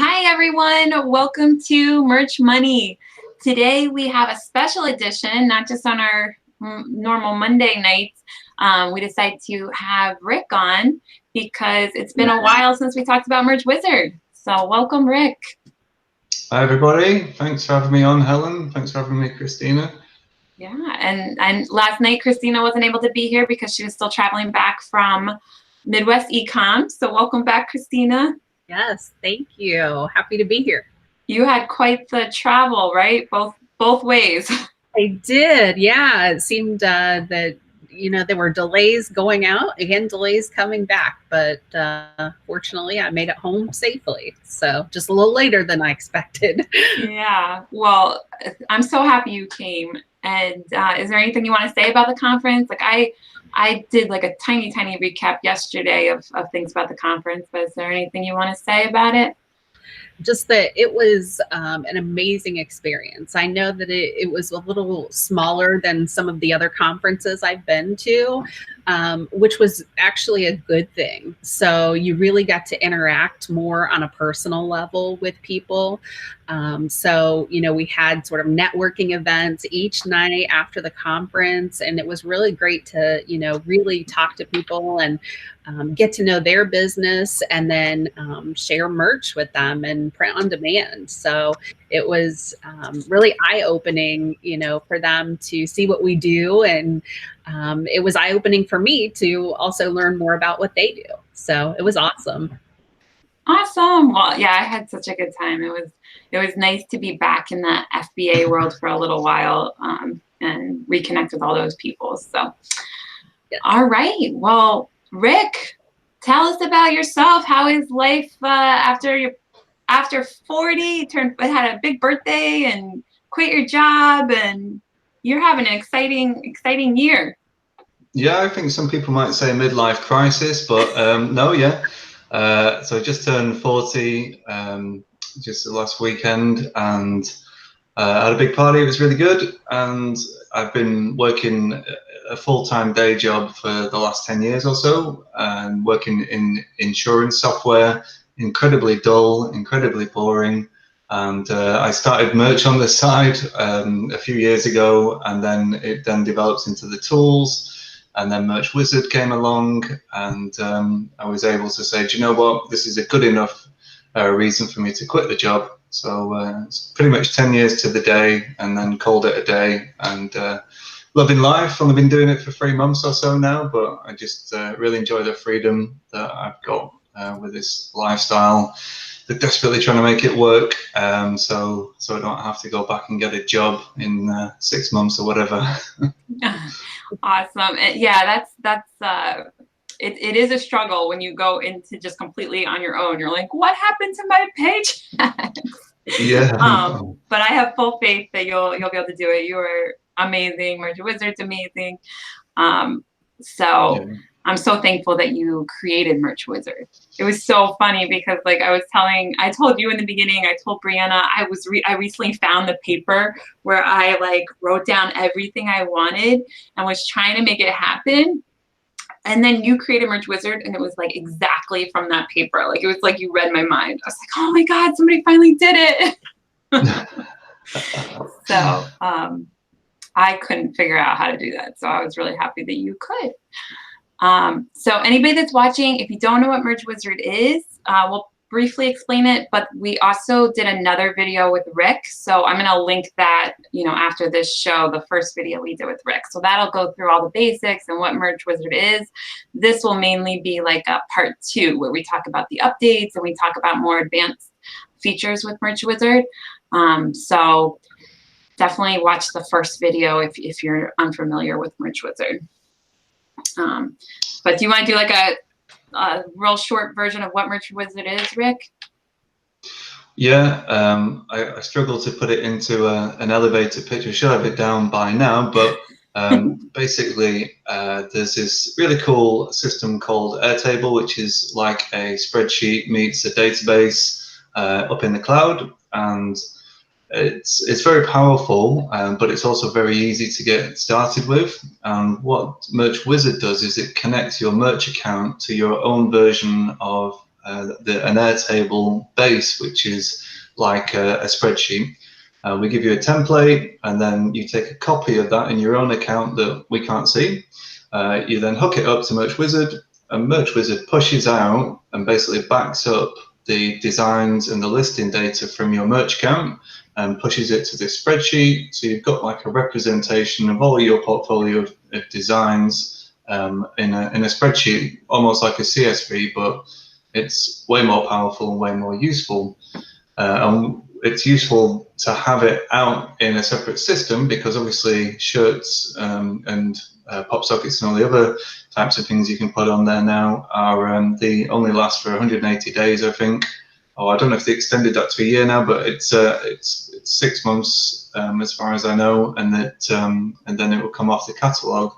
Hi everyone, welcome to Merch Money. Today we have a special edition, not just on our normal Monday nights. We decided to have Rick on because it's been a while since we talked about Merch Wizard. So welcome, Rick. Hi everybody, thanks for having me on, Helen. Thanks for having me, Christina. Yeah, and last night Christina wasn't able to be here because she was still traveling back from Midwest Ecom. So welcome back, Christina. Yes, thank you. Happy to be here. You had quite the travel, right? Both ways. I did, yeah. It seemed that, there were delays going out, again, delays coming back, but fortunately I made it home safely. So just a little later than I expected. Yeah, well, I'm so happy you came. And is there anything you want to say about the conference? Like I did like a tiny recap yesterday of things about the conference, but is there anything you want to say about it? Just that it was an amazing experience. I know that it was a little smaller than some of the other conferences I've been to, which was actually a good thing. So you really got to interact more on a personal level with people. So, we had sort of networking events each night after the conference, and it was really great to, really talk to people and get to know their business, and then share merch with them and print on demand. So it was really eye-opening, for them to see what we do. And it was eye-opening for me to also learn more about what they do. So it was awesome. Awesome. Well, yeah, I had such a good time. It was nice to be back in the FBA world for a little while and reconnect with all those people. So, yes. All right. Well, Rick, tell us about yourself. How is life after 40? You had a big birthday and quit your job, and you're having an exciting year. Yeah, I think some people might say midlife crisis, but no, yeah. So I just turned 40 just the last weekend, and I had a big party. It was really good, and I've been working a full-time day job for the last 10 years or so, and working in insurance software. Incredibly dull, incredibly boring. And I started merch on the side a few years ago, and then it developed into the tools. And then Merch Wizard came along, and I was able to say, do you know what, this is a good enough reason for me to quit the job. So it's pretty much 10 years to the day, and then called it a day, and loving life. I've been doing it for 3 months or so now, but I just really enjoy the freedom that I've got with this lifestyle. They're desperately trying to make it work, so I don't have to go back and get a job in 6 months or whatever. Awesome. Yeah, that's it is a struggle when you go into just completely on your own. You're like, what happened to my paycheck? Yeah. But I have full faith that you'll be able to do it. You are amazing. Merch Wizard's amazing. So yeah. I'm so thankful that you created Merch Wizard. It was so funny because like I told you in the beginning, I told Brianna, I recently found the paper where I like wrote down everything I wanted and was trying to make it happen. And then you created Merch Wizard, and it was like exactly from that paper. Like it was like you read my mind. I was like, oh my God, somebody finally did it. So I couldn't figure out how to do that. So I was really happy that you could. So anybody that's watching, if you don't know what Merch Wizard is, we'll briefly explain it, but we also did another video with Rick. So I'm going to link that, after this show, the first video we did with Rick. So that'll go through all the basics and what Merch Wizard is. This will mainly be like a part 2 where we talk about the updates and we talk about more advanced features with Merch Wizard. So definitely watch the first video if you're unfamiliar with Merch Wizard. But do you want to do like a real short version of what Merch Wizard is, Rick? Yeah, I struggle to put it into an elevator pitch. I should have it down by now, but basically there's this really cool system called Airtable, which is like a spreadsheet meets a database up in the cloud, and it's very powerful, but it's also very easy to get started with. And what Merch Wizard does is it connects your merch account to your own version of an Airtable base, which is like a spreadsheet. We give you a template, and then you take a copy of that in your own account that we can't see. You then hook it up to MerchWizard, and MerchWizard pushes out and basically backs up the designs and the listing data from your merch account and pushes it to this spreadsheet. So you've got like a representation of all your portfolio of designs in a spreadsheet, almost like a CSV, but it's way more powerful and way more useful. And it's useful to have it out in a separate system because obviously shirts and pop sockets and all the other types of things you can put on there now are they only last for 180 days, I think. Oh, I don't know if they extended that to a year now, but it's 6 months as far as I know, and then it will come off the catalogue.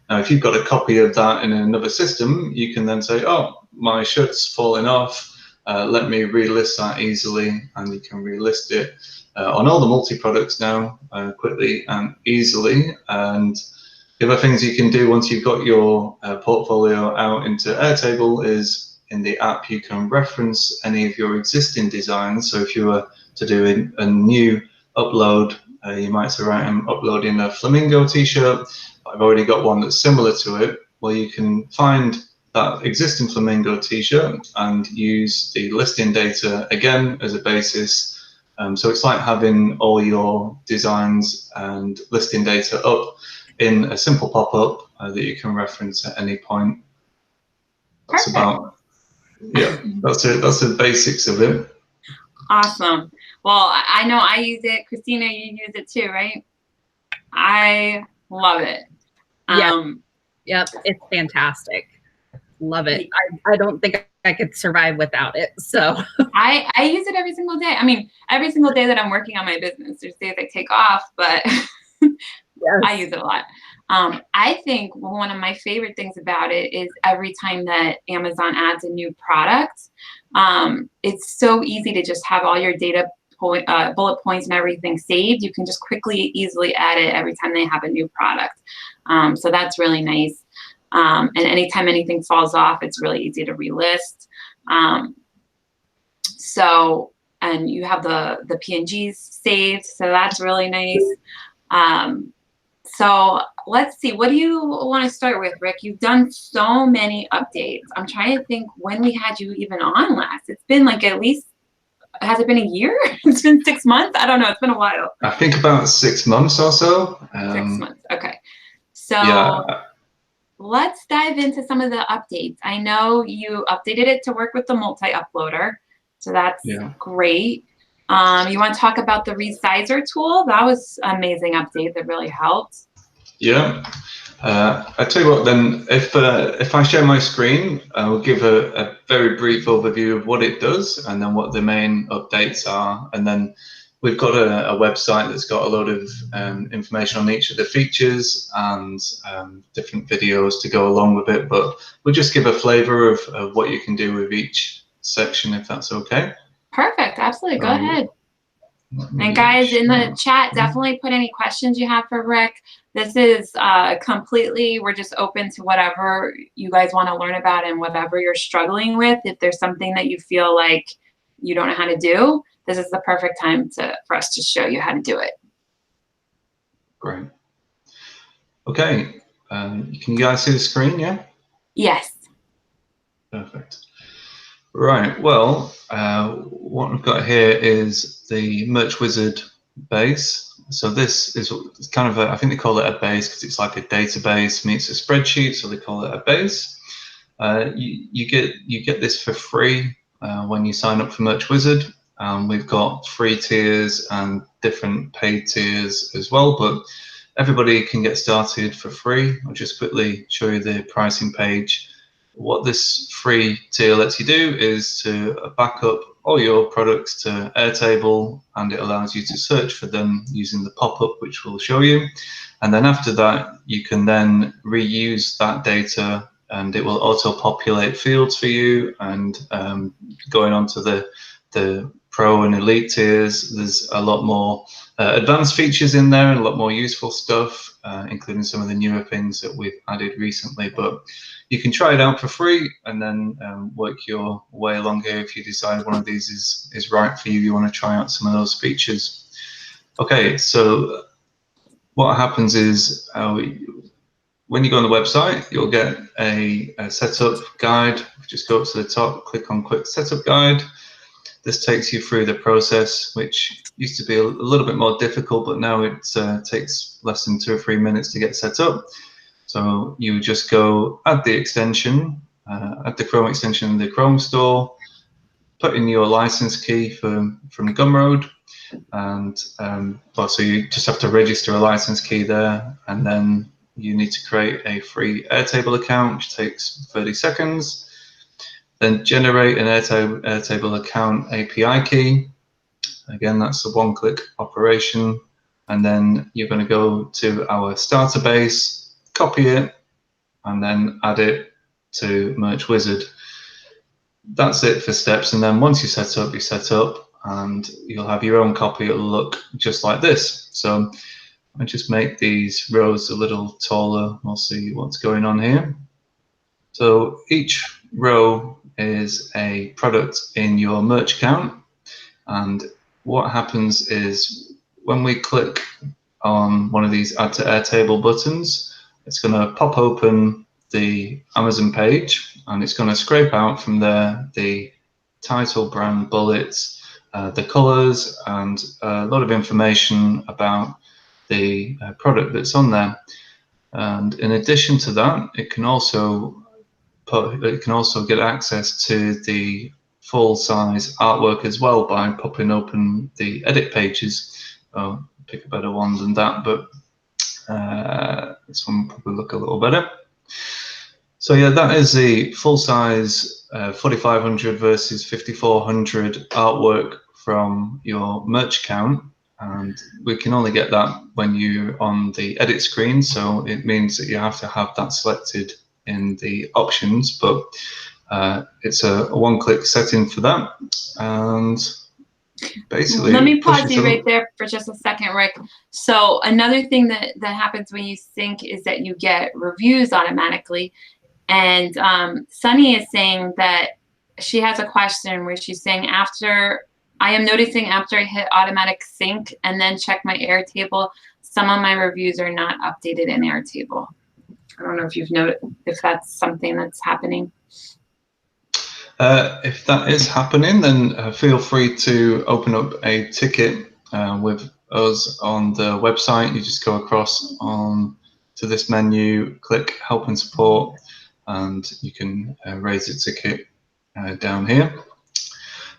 Now, if you've got a copy of that in another system, you can then say, oh, my shirt's falling off. Let me relist that easily, and you can relist it on all the multi-products now quickly and easily. And the other things you can do once you've got your portfolio out into Airtable is in the app you can reference any of your existing designs. So if you were to do a new upload, you might say, right, I'm uploading a flamingo t-shirt. I've already got one that's similar to it. Well, you can find that existing flamingo t-shirt and use the listing data again as a basis. So it's like having all your designs and listing data up in a simple pop-up that you can reference at any point. That's about, yeah, that's it. That's the basics of it. Awesome. Well, I know I use it. Christina, you use it too, right? I love it. Yep, it's fantastic. Love it. I don't think I could survive without it. So I use it every single day. I mean, every single day that I'm working on my business. There's days I take off, but yes. I use it a lot. I think one of my favorite things about it is every time that Amazon adds a new product, it's so easy to just have all your data bullet points and everything saved. You can just quickly, easily add it every time they have a new product. So that's really nice. And anytime anything falls off, it's really easy to relist. And you have the PNGs saved, so that's really nice. So let's see, what do you want to start with, Rick? You've done so many updates. I'm trying to think when we had you even on last. It's been like at least, has it been a year? It's been 6 months? I don't know, it's been a while. I think about 6 months or so. 6 months, okay. So yeah. Let's dive into some of the updates. I know you updated it to work with the multi-uploader, so that's great. You want to talk about the resizer tool? That was an amazing update that really helped. Yeah. I tell you what, then, if I share my screen, I'll give a very brief overview of what it does and then what the main updates are. And then we've got a website that's got a lot of information on each of the features and different videos to go along with it. But we'll just give a flavor of what you can do with each section, if that's okay. Perfect. Absolutely. Go ahead. And guys in the chat, definitely put any questions you have for Rick. This is completely, we're just open to whatever you guys want to learn about and whatever you're struggling with. If there's something that you feel like you don't know how to do, this is the perfect time for us to show you how to do it. Great. Okay. Can you guys see the screen, yeah? Yes. Perfect. Right, well, what we've got here is the MerchWizard base. So this is kind of I think they call it a base because it's like a database meets a spreadsheet, so they call it a base. You get this for free when you sign up for MerchWizard. We've got free tiers and different paid tiers as well, but everybody can get started for free. I'll just quickly show you the pricing page. What this free tier lets you do is to back up all your products to Airtable, and it allows you to search for them using the pop-up, which we'll show you. And then after that, you can then reuse that data, and it will auto-populate fields for you. And going on to the Pro and Elite tiers, there's a lot more advanced features in there and a lot more useful stuff, including some of the newer things that we've added recently. But you can try it out for free and then work your way along here if you decide one of these is right for you. You want to try out some of those features. Okay, so what happens is when you go on the website, you'll get a setup guide. Just go up to the top, click on Quick Setup Guide. This takes you through the process, which used to be a little bit more difficult, but now it takes less than 2 or 3 minutes to get set up. So you just go add the extension, add the Chrome extension in the Chrome store, put in your license key from Gumroad, and so you just have to register a license key there, and then you need to create a free Airtable account, which takes 30 seconds. Then generate an Airtable account API key. Again, that's a one-click operation. And then you're going to go to our starter base, copy it, and then add it to Merch Wizard. That's it for steps. And then once you're set up, and you'll have your own copy. It'll look just like this. So I just make these rows a little taller. We'll see what's going on here. So each row is a product in your merch account, and what happens is when we click on one of these Add to Airtable buttons, it's going to pop open the Amazon page, and it's going to scrape out from there the title, brand, bullets, the colors, and a lot of information about the product that's on there. And in addition to that, it can also get access to the full-size artwork as well by popping open the edit pages. I'll pick a better one than that, but this one will probably look a little better. So yeah, that is the full-size 4500 versus 5400 artwork from your merch account, and we can only get that when you're on the edit screen, so it means that you have to have that selected in the options, but it's a one-click setting for that. And basically, let me pause you right there for just a second, Rick. So another thing that happens when you sync is that you get reviews automatically. And Sunny is saying that she has a question where she's saying, I am noticing after I hit automatic sync and then check my Airtable, some of my reviews are not updated in Airtable. I don't know if you've noticed if that's something that's happening. If that is happening, then feel free to open up a ticket with us on the website. You just go across to this menu, click Help and Support, and you can raise a ticket down here.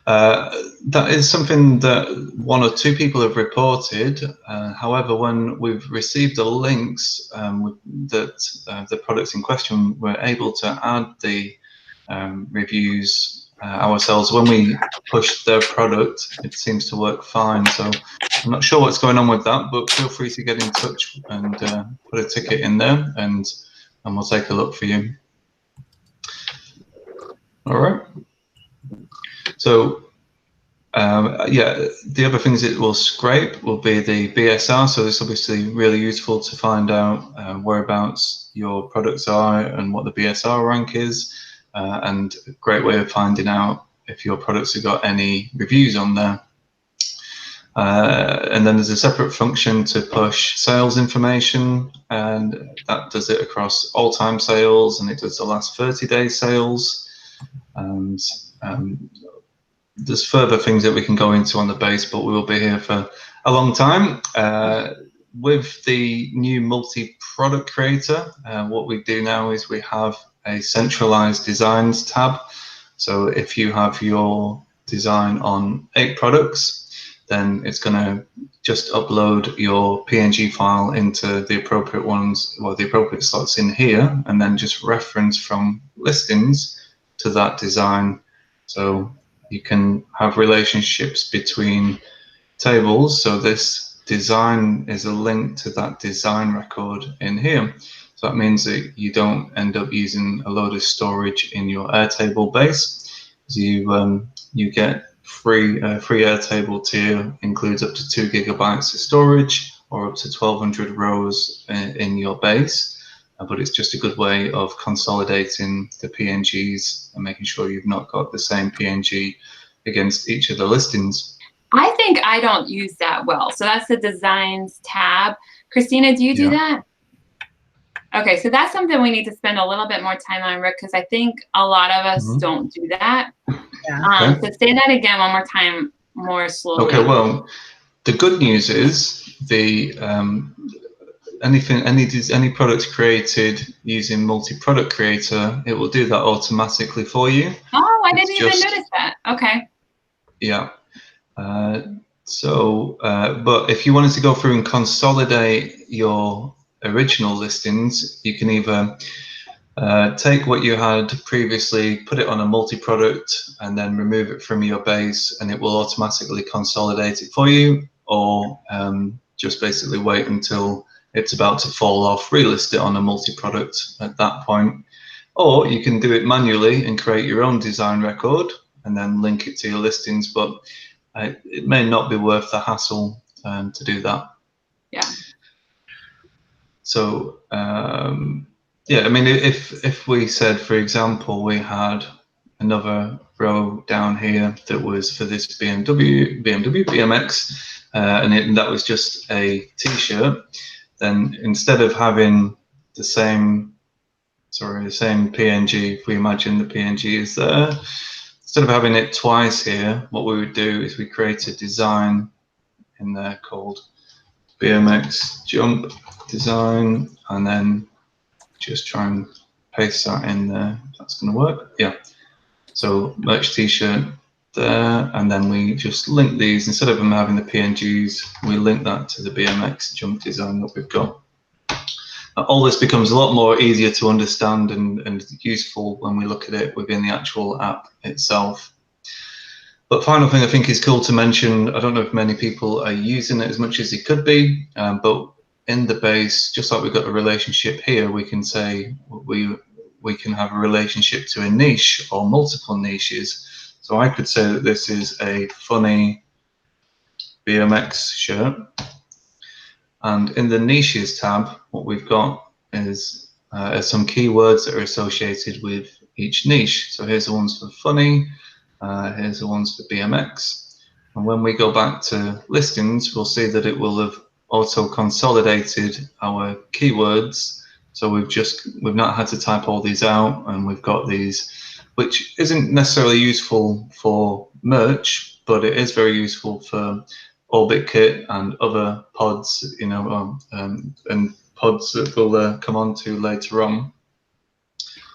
That is something that 1 or 2 people have reported. However, when we've received the links that the products in question, we're able to add the reviews ourselves. When we push their product, it seems to work fine. So I'm not sure what's going on with that, but feel free to get in touch and put a ticket in there, and we'll take a look for you. All right. So yeah, the other things it will scrape will be the BSR. So it's obviously really useful to find out whereabouts your products are and what the BSR rank is, and a great way of finding out if your products have got any reviews on there. And then there's a separate function to push sales information, and that does it across all-time sales, and it does the last 30 days sales. And there's further things that we can go into on the base, but we will be here for a long time. With the new multi-product creator, what we do now is we have a Centralized Designs tab. So if you have your design on 8 products, then it's going to just upload your PNG file into the appropriate ones, or the appropriate slots in here, and then just reference from listings to that design. So you can have relationships between tables. So this design is a link to that design record in here. So that means that you don't end up using a load of storage in your Airtable base. You get free Airtable tier includes up to 2 gigabytes of storage or up to 1,200 rows in your base. But it's just a good way of consolidating the PNGs and making sure you've not got the same PNG against each of the listings. I think I don't use that well. So that's the Designs tab. Christina, do you do that? Okay, so that's something we need to spend a little bit more time on, Rick, because I think a lot of us don't do that. Yeah. So say that again one more time, more slowly. Okay, well, the good news is any product created using multi-product creator, it will do that automatically for you. Oh, I didn't even notice that. Okay. Yeah. But if you wanted to go through and consolidate your original listings, you can either take what you had previously, put it on a multi-product, and then remove it from your base, and it will automatically consolidate it for you, or just basically wait until it's about to fall off, relist it on a multi-product at that point. Or you can do it manually and create your own design record and then link it to your listings, but it may not be worth the hassle to do that. Yeah. So yeah, I mean, if we said, for example, we had another row down here that was for this BMW BMX, and that was just a T-shirt, then instead of having the same PNG, if we imagine the PNG is there, instead of having it twice here, what we would do is we create a design in there called BMX jump design, and then just try and paste that in there. That's going to work. Yeah. So merch T-shirt there, and then we just link these. Instead of them having the PNGs, we link that to the BMX jump design that we've got. All this becomes a lot more easier to understand and useful when we look at it within the actual app itself. But final thing I think is cool to mention, I don't know if many people are using it as much as it could be, but in the base, just like we've got a relationship here, we can say we can have a relationship to a niche or multiple niches. So I could say that this is a funny BMX shirt. And in the niches tab, what we've got is some keywords that are associated with each niche. So here's the ones for funny, here's the ones for BMX. And when we go back to listings, we'll see that it will have auto consolidated our keywords. So we've not had to type all these out, and we've got these, which isn't necessarily useful for merch, but it is very useful for Orbit Kit and other pods, you know, and pods that we'll come on to later on.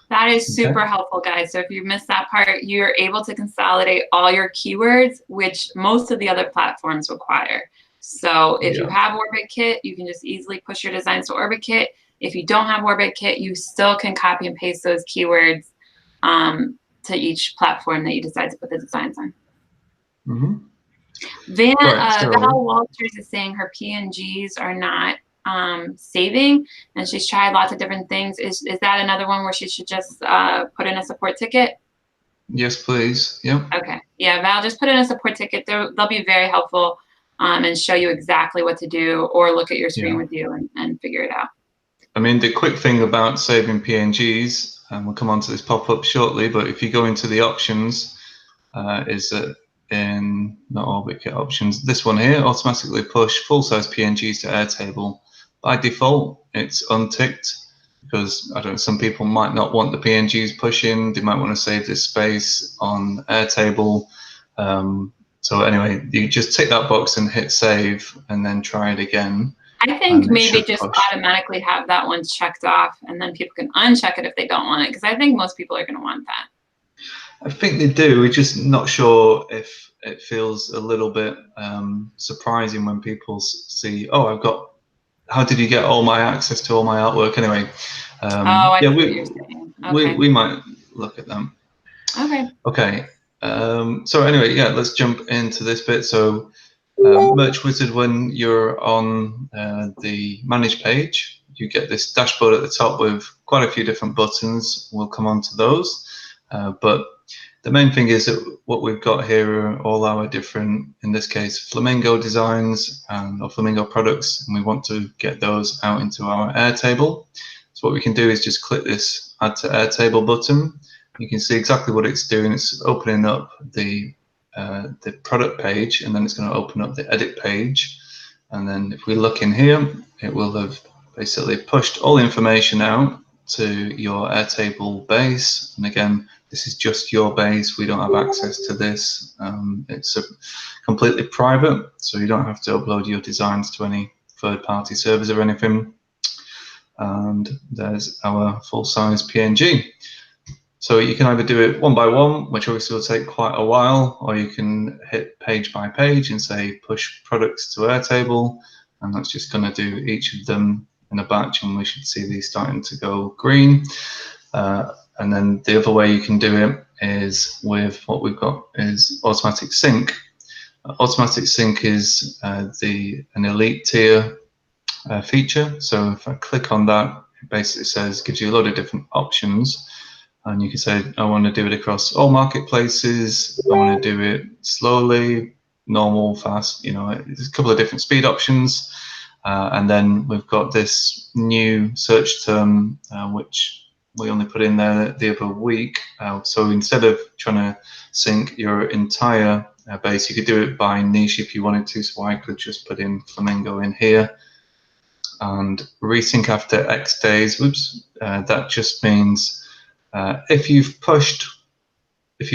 That is super helpful, guys. So if you missed that part, you're able to consolidate all your keywords, which most of the other platforms require. So if you have Orbit Kit, you can just easily push your designs to Orbit Kit. If you don't have Orbit Kit, you still can copy and paste those keywords to each platform that you decide to put the designs on. Val Walters is saying her PNGs are not saving, and she's tried lots of different things. Is that another one where she should just put in a support ticket? Yes, please. Yep. Okay. Yeah, Val, just put in a support ticket. They'll be very helpful and show you exactly what to do, or look at your screen with you and figure it out. I mean, the quick thing about saving PNGs, and we'll come on to this pop-up shortly, but if you go into the options, is that in not Orbit Kit options, this one here, automatically push full-size PNGs to Airtable. By default, it's unticked because, I don't know, some people might not want the PNGs pushing. They might want to save this space on Airtable. So anyway, you just tick that box and hit save, and then try it again. I think maybe just automatically have that one checked off, and then people can uncheck it if they don't want it, because I think most people are going to want that. I think they do. We're just not sure if it feels a little bit surprising when people see, oh, I've got, how did you get all my access to all my artwork anyway? I see what you're saying. Okay. We might look at them. Okay. Okay. So anyway, yeah, let's jump into this bit. So Merch Wizard, when you're on the manage page, you get this dashboard at the top with quite a few different buttons. We'll come on to those. But the main thing is that what we've got here are all our different, in this case, Flamingo designs or Flamingo products, and we want to get those out into our Airtable. So what we can do is just click this Add to Airtable button. You can see exactly what it's doing. It's opening up the product page, and then it's going to open up the edit page. And then if we look in here, it will have basically pushed all the information out to your Airtable base. And again, this is just your base. We don't have access to this. It's completely private, so you don't have to upload your designs to any third-party servers or anything. And there's our full-size PNG. So you can either do it one by one, which obviously will take quite a while, or you can hit page by page and say push products to Airtable, and that's just going to do each of them in a batch, and we should see these starting to go green. And then the other way you can do it is with what we've got is automatic sync. Automatic sync is an elite tier feature. So if I click on that, it basically gives you a lot of different options. And you can say, I want to do it across all marketplaces. I want to do it slowly, normal, fast. There's a couple of different speed options. And then we've got this new search term, which we only put in there the other week. So instead of trying to sync your entire base, you could do it by niche if you wanted to. So I could just put in Flamingo in here and resync after X days. Whoops, that just means if you've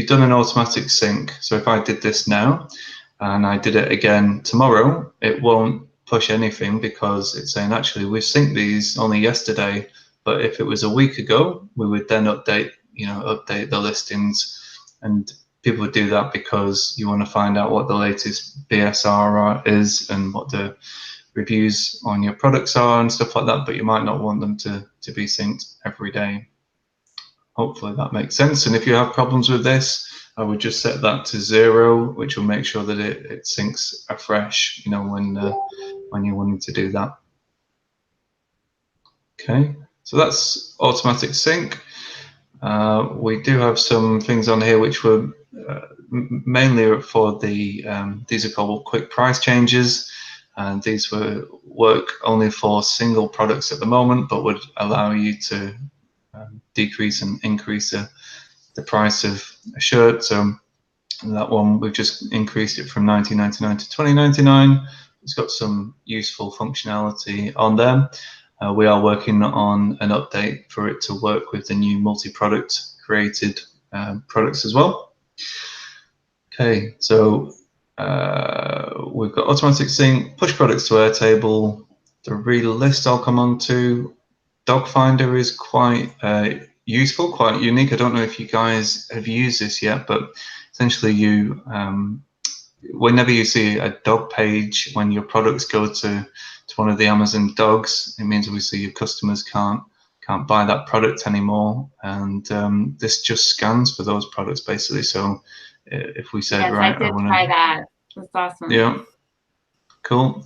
done an automatic sync, so if I did this now and I did it again tomorrow, it won't push anything because it's saying actually we've synced these only yesterday, but if it was a week ago, we would then update the listings, and people would do that because you want to find out what the latest BSR is and what the reviews on your products are and stuff like that, but you might not want them to be synced every day. Hopefully that makes sense. And if you have problems with this, I would just set that to 0, which will make sure that it syncs afresh, when you're wanting to do that. Okay, so that's automatic sync. We do have some things on here which were mainly for these are called quick price changes, and these work only for single products at the moment, but would allow you to decrease and increase the price of a shirt. So that one, we've just increased it from $19.99 to $20.99. It's got some useful functionality on there. We are working on an update for it to work with the new multi-product created products as well. Okay, so we've got automatic sync, push products to Airtable, the relist I'll come on to. Dog Finder is quite useful, quite unique. I don't know if you guys have used this yet, but essentially whenever you see a dog page, when your products go to one of the Amazon dogs, it means obviously your customers can't buy that product anymore, and this just scans for those products basically. So if we said, yes, right, I did try that. That's awesome. Yeah, cool.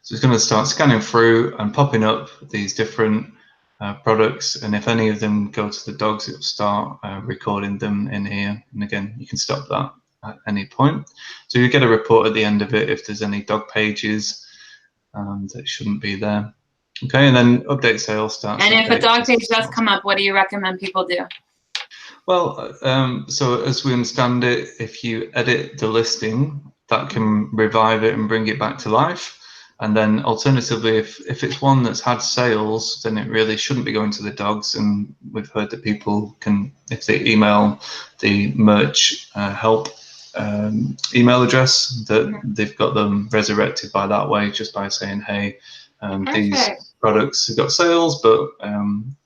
So it's going to start scanning through and popping up these different products, and if any of them go to the dogs, it will start recording them in here. And again, you can stop that at any point. So you get a report at the end of it if there's any dog pages that shouldn't be there. Okay, and then update sales starts. And if a dog page does come up, what do you recommend people do? Well, so as we understand it, if you edit the listing, that can revive it and bring it back to life. And then alternatively, if it's one that's had sales, then it really shouldn't be going to the dogs. And we've heard that people can, if they email the merch help email address, that they've got them resurrected by that way, just by saying, hey, these products have got sales, but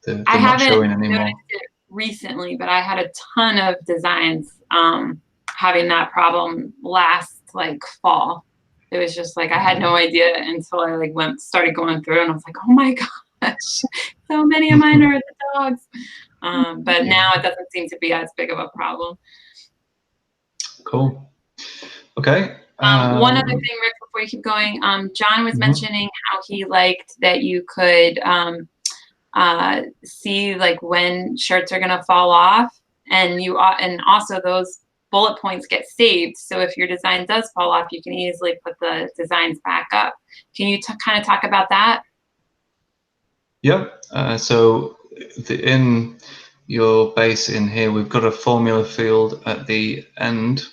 they're not showing anymore. Noticed it recently, but I had a ton of designs having that problem last fall. It was just I had no idea until I started going through, and I was like, oh my gosh, so many of mine are the dogs. But now it doesn't seem to be as big of a problem. Cool. Okay. One other thing, Rick, before you keep going, John was mentioning how he liked that you could see when shirts are gonna fall off and also those bullet points get saved. So if your design does fall off, you can easily put the designs back up. Can you kind of talk about that? Yep. So in your base in here, we've got a formula field at the end,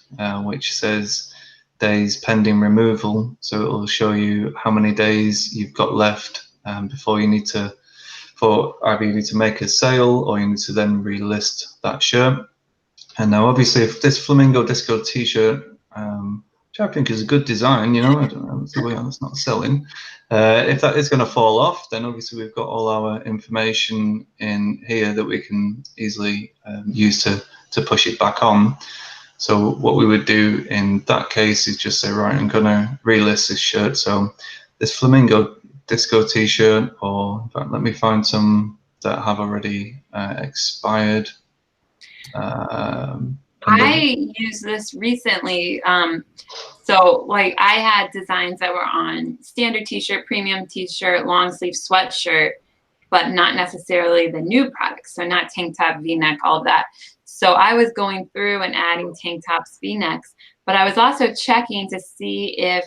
which says days pending removal. So it will show you how many days you've got left before you need to, either you need to make a sale or you need to then relist that shirt. And now, obviously, if this flamingo disco T-shirt, which I think is a good design, you know, I don't know, it's not selling. If that is going to fall off, then obviously we've got all our information in here that we can easily use to push it back on. So what we would do in that case is just say, right, I'm going to relist this shirt. So this flamingo disco T-shirt, or in fact, let me find some that have already expired. I used this recently. So like I had designs that were on standard T-shirt, premium T-shirt, long sleeve sweatshirt, but not necessarily the new products. So not tank top, V-neck, all of that. So I was going through and adding tank tops, V-necks, but I was also checking to see if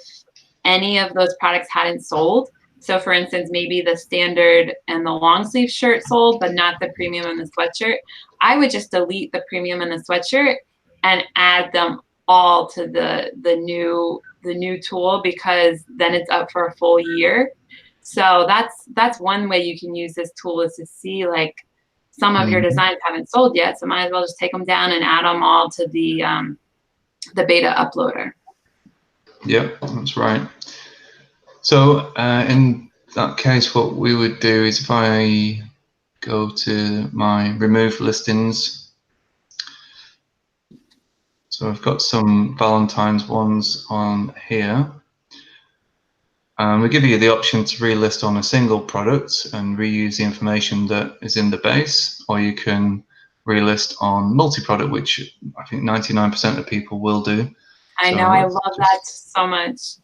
any of those products hadn't sold. So for instance, maybe the standard and the long sleeve shirt sold, but not the premium and the sweatshirt. I would just delete the premium and the sweatshirt and add them all to the new tool, because then it's up for a full year. So that's one way you can use this tool, is to see like some of your designs haven't sold yet, so might as well just take them down and add them all to the beta uploader. Yep, that's right. So in that case, what we would do is, if I go to my remove listings, so I've got some Valentine's ones on here. We give you the option to relist on a single product and reuse the information that is in the base, or you can relist on multi-product, which I think 99% of people will do. I know, I love that so much.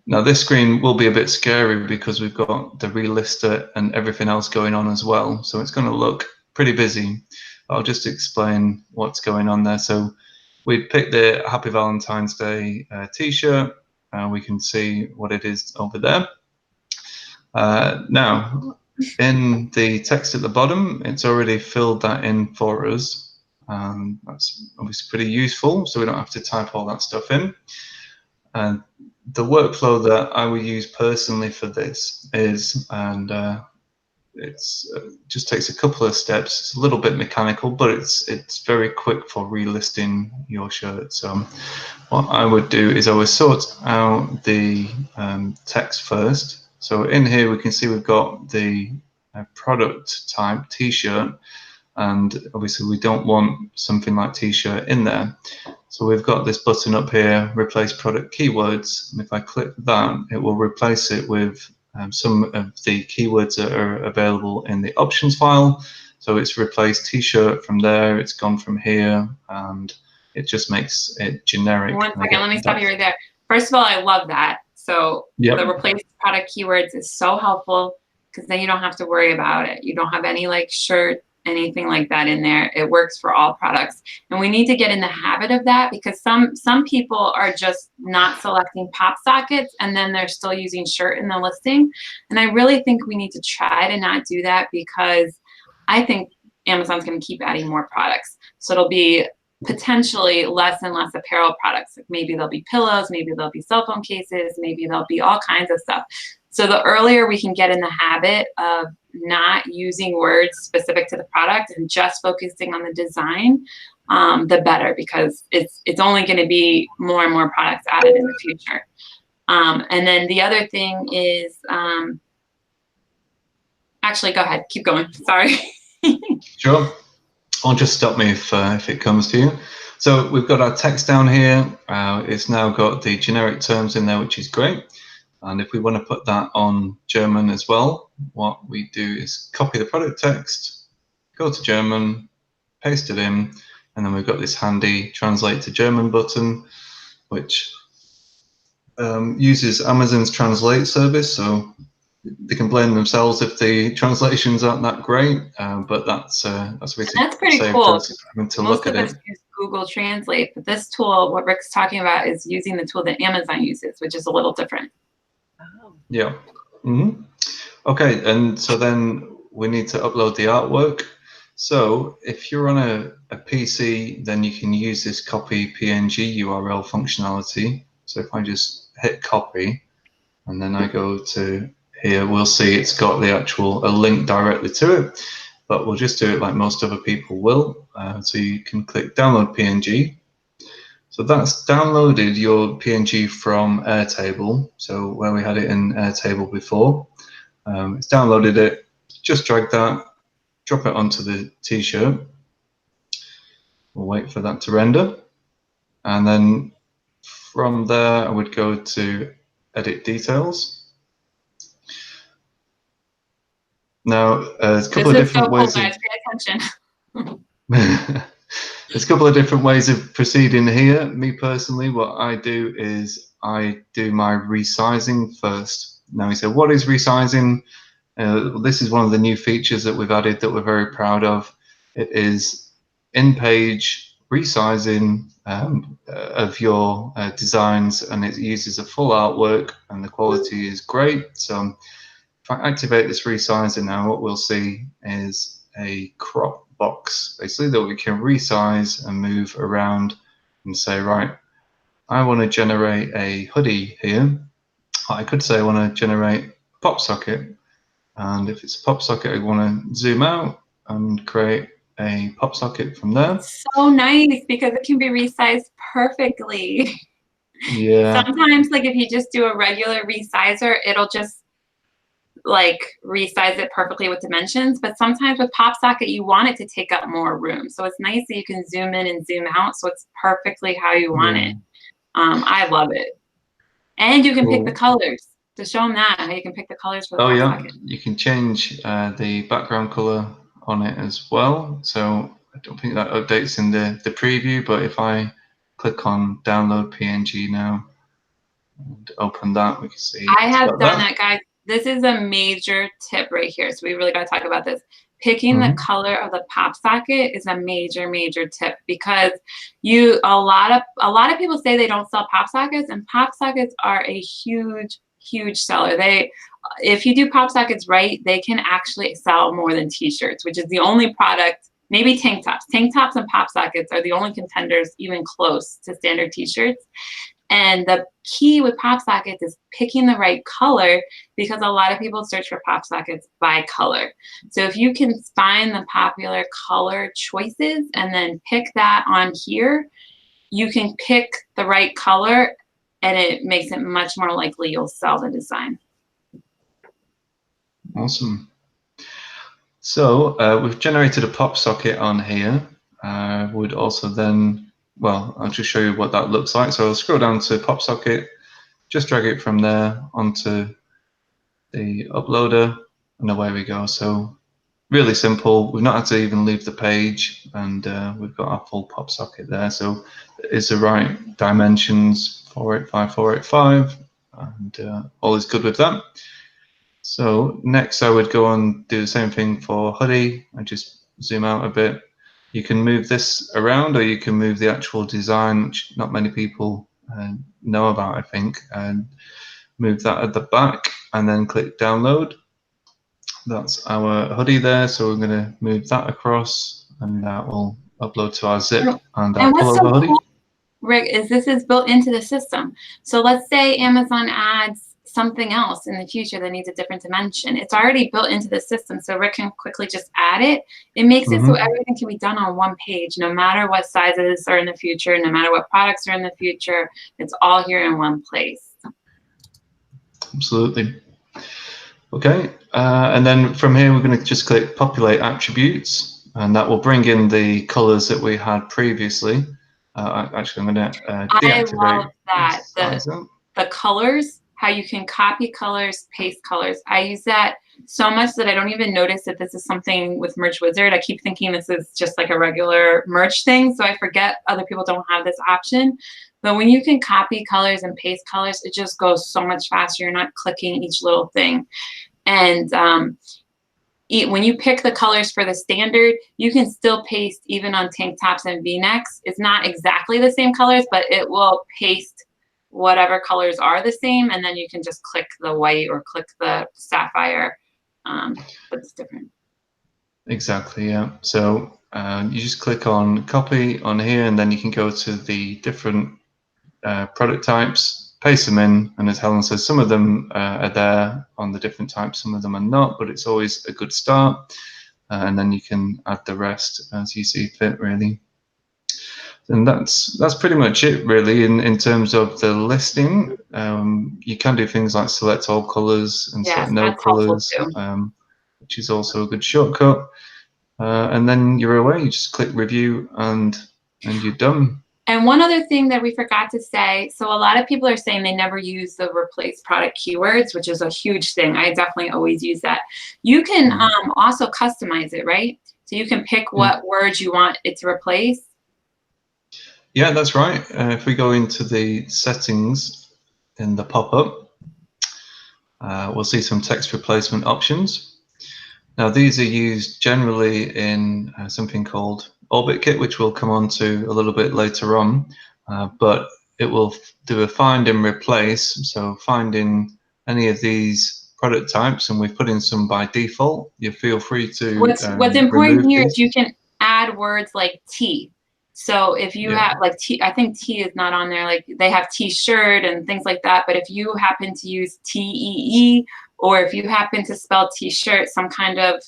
Now this screen will be a bit scary because we've got the relister and everything else going on as well. So it's going to look pretty busy. I'll just explain what's going on there. So we picked the Happy Valentine's Day T-shirt. We can see what it is over there. Now, in the text at the bottom, it's already filled that in for us. That's obviously pretty useful, so we don't have to type all that stuff in. And the workflow that I would use personally for this is, and it's just takes a couple of steps. It's a little bit mechanical, but it's very quick for relisting your shirt. So what I would do is I would sort out the text first. So in here we can see we've got the product type T-shirt, and obviously we don't want something like T-shirt in there. So we've got this button up here, replace product keywords, and if I click that, it will replace it with some of the keywords that are available in the options file. So it's replaced T-shirt from there, it's gone from here, and it just makes it generic. One second, let me stop you right there. First of all, I love that. So the replace product keywords is so helpful, because then you don't have to worry about it. You don't have any like shirt, anything like that in there. It works for all products. And we need to get in the habit of that, because some people are just not selecting pop sockets and then they're still using shirt in the listing. And I really think we need to try to not do that, because I think Amazon's going to keep adding more products. So it'll be potentially less and less apparel products. Like maybe there'll be pillows, maybe there'll be cell phone cases, maybe there'll be all kinds of stuff. So the earlier we can get in the habit of not using words specific to the product and just focusing on the design, the better, because it's only going to be more and more products added in the future. And then the other thing is, actually, go ahead, keep going. Sorry. Sure. Or just stop me if it comes to you. So we've got our text down here. It's now got the generic terms in there, which is great. And if we want to put that on German as well, what we do is copy the product text, go to German, paste it in, and then we've got this handy translate to German button, which uses Amazon's translate service. So they can blame themselves if the translations aren't that great, but that's pretty saved cool. us having to Most look of at us it. use Google Translate, but this tool, what Rick's talking about, is using the tool that Amazon uses, which is a little different. Oh. Yeah. Mm-hmm. Okay, and so then we need to upload the artwork. So if you're on a PC, then you can use this copy PNG URL functionality. So if I just hit copy, and then I go to here, we'll see it's got the actual a link directly to it, but we'll just do it like most other people will. So you can click download PNG. So that's downloaded your PNG from Airtable, so where we had it in Airtable before. It's downloaded it, just drag that, drop it onto the t-shirt. We'll wait for that to render. And then from there, I would go to edit details. Now, there's a couple of different ways of... Pay attention. There's a couple of different ways of proceeding here. Me personally, what I do is I do my resizing first. Now, you say, what is resizing? This is one of the new features that we've added that we're very proud of. It is in-page resizing of your designs, and it uses a full artwork, and the quality is great. So if I activate this resizing now, what we'll see is a crop box, basically, that we can resize and move around and say, right, I want to generate a hoodie here. I could say I want to generate a pop socket. And if it's a pop socket, I want to zoom out and create a pop socket from there. It's so nice because it can be resized perfectly. Yeah. Sometimes, like if you just do a regular resizer, it'll just like resize it perfectly with dimensions. But sometimes with pop socket, you want it to take up more room. So it's nice that you can zoom in and zoom out, so it's perfectly how you want it. I love it. And you can pick the colors. To show them that, how you can pick the colors for the pop socket. You can change the background color on it as well. So I don't think that updates in the preview, but if I click on download PNG now and open that, we can see. I have done that, guys. This is a major tip right here. So we really got to talk about this. Picking the color of the pop socket is a major, major tip, because a lot of people say they don't sell pop sockets, and pop sockets are a huge seller. If you do pop sockets right, they can actually sell more than t-shirts, which is the only product, maybe tank tops. Tank tops and pop sockets are the only contenders even close to standard t-shirts. And the key with pop sockets is picking the right color, because a lot of people search for pop sockets by color. So if you can find the popular color choices and then pick that on here, you can pick the right color, and it makes it much more likely you'll sell the design. Awesome. So we've generated a pop socket on here. Would also then, well, I'll just show you what that looks like. So I'll scroll down to pop socket, just drag it from there onto the uploader, and away we go. So really simple. We've not had to even leave the page, and we've got our full pop socket there. So it's the right dimensions, 485, 485, and all is good with that. So next I would go and do the same thing for hoodie. I just zoom out a bit. You can move this around, or you can move the actual design, which not many people know about, I think, and move that at the back, and then click download. That's our hoodie there, so we're going to move that across, and that will upload to our zip and our pullover hoodie. Cool, Rick, is this is built into the system. So let's say Amazon adds something else in the future that needs a different dimension. It's already built into the system, so Rick can quickly just add it. It makes it so everything can be done on one page, no matter what sizes are in the future, no matter what products are in the future. It's all here in one place. Absolutely. Okay, and then from here we're going to just click populate attributes, and that will bring in the colors that we had previously. Actually, I'm going to deactivate. I love that. The colors, how you can copy colors, paste colors. I use that so much that I don't even notice that this is something with Merch Wizard. I keep thinking this is just like a regular merch thing, so I forget other people don't have this option. But when you can copy colors and paste colors, it just goes so much faster. You're not clicking each little thing. And when you pick the colors for the standard, you can still paste even on tank tops and V-necks. It's not exactly the same colors, but it will paste whatever colors are the same, and then you can just click the white or click the sapphire, but it's different. Exactly, yeah. So you just click on copy on here, and then you can go to the different product types, paste them in, and as Helen says, some of them are there on the different types, some of them are not, but it's always a good start. And then you can add the rest as you see fit, really. And that's pretty much it, really, in terms of the listing. You can do things like select all colors and select no colors, which is also a good shortcut. And then you're away. You just click review and you're done. And one other thing that we forgot to say, so a lot of people are saying they never use the replace product keywords, which is a huge thing. I definitely always use that. You can also customize it, right? So you can pick what words you want it to replace. Yeah, that's right. If we go into the settings in the pop-up, we'll see some text replacement options. Now, these are used generally in something called OrbitKit, which we'll come on to a little bit later on, but it will do a find and replace. So finding any of these product types, and we've put in some by default. You feel free to what's important here these. is you can add words like T. So if you have like T, I think T is not on there, like they have T-shirt and things like that, but if you happen to use T-E-E, or if you happen to spell T-shirt some kind of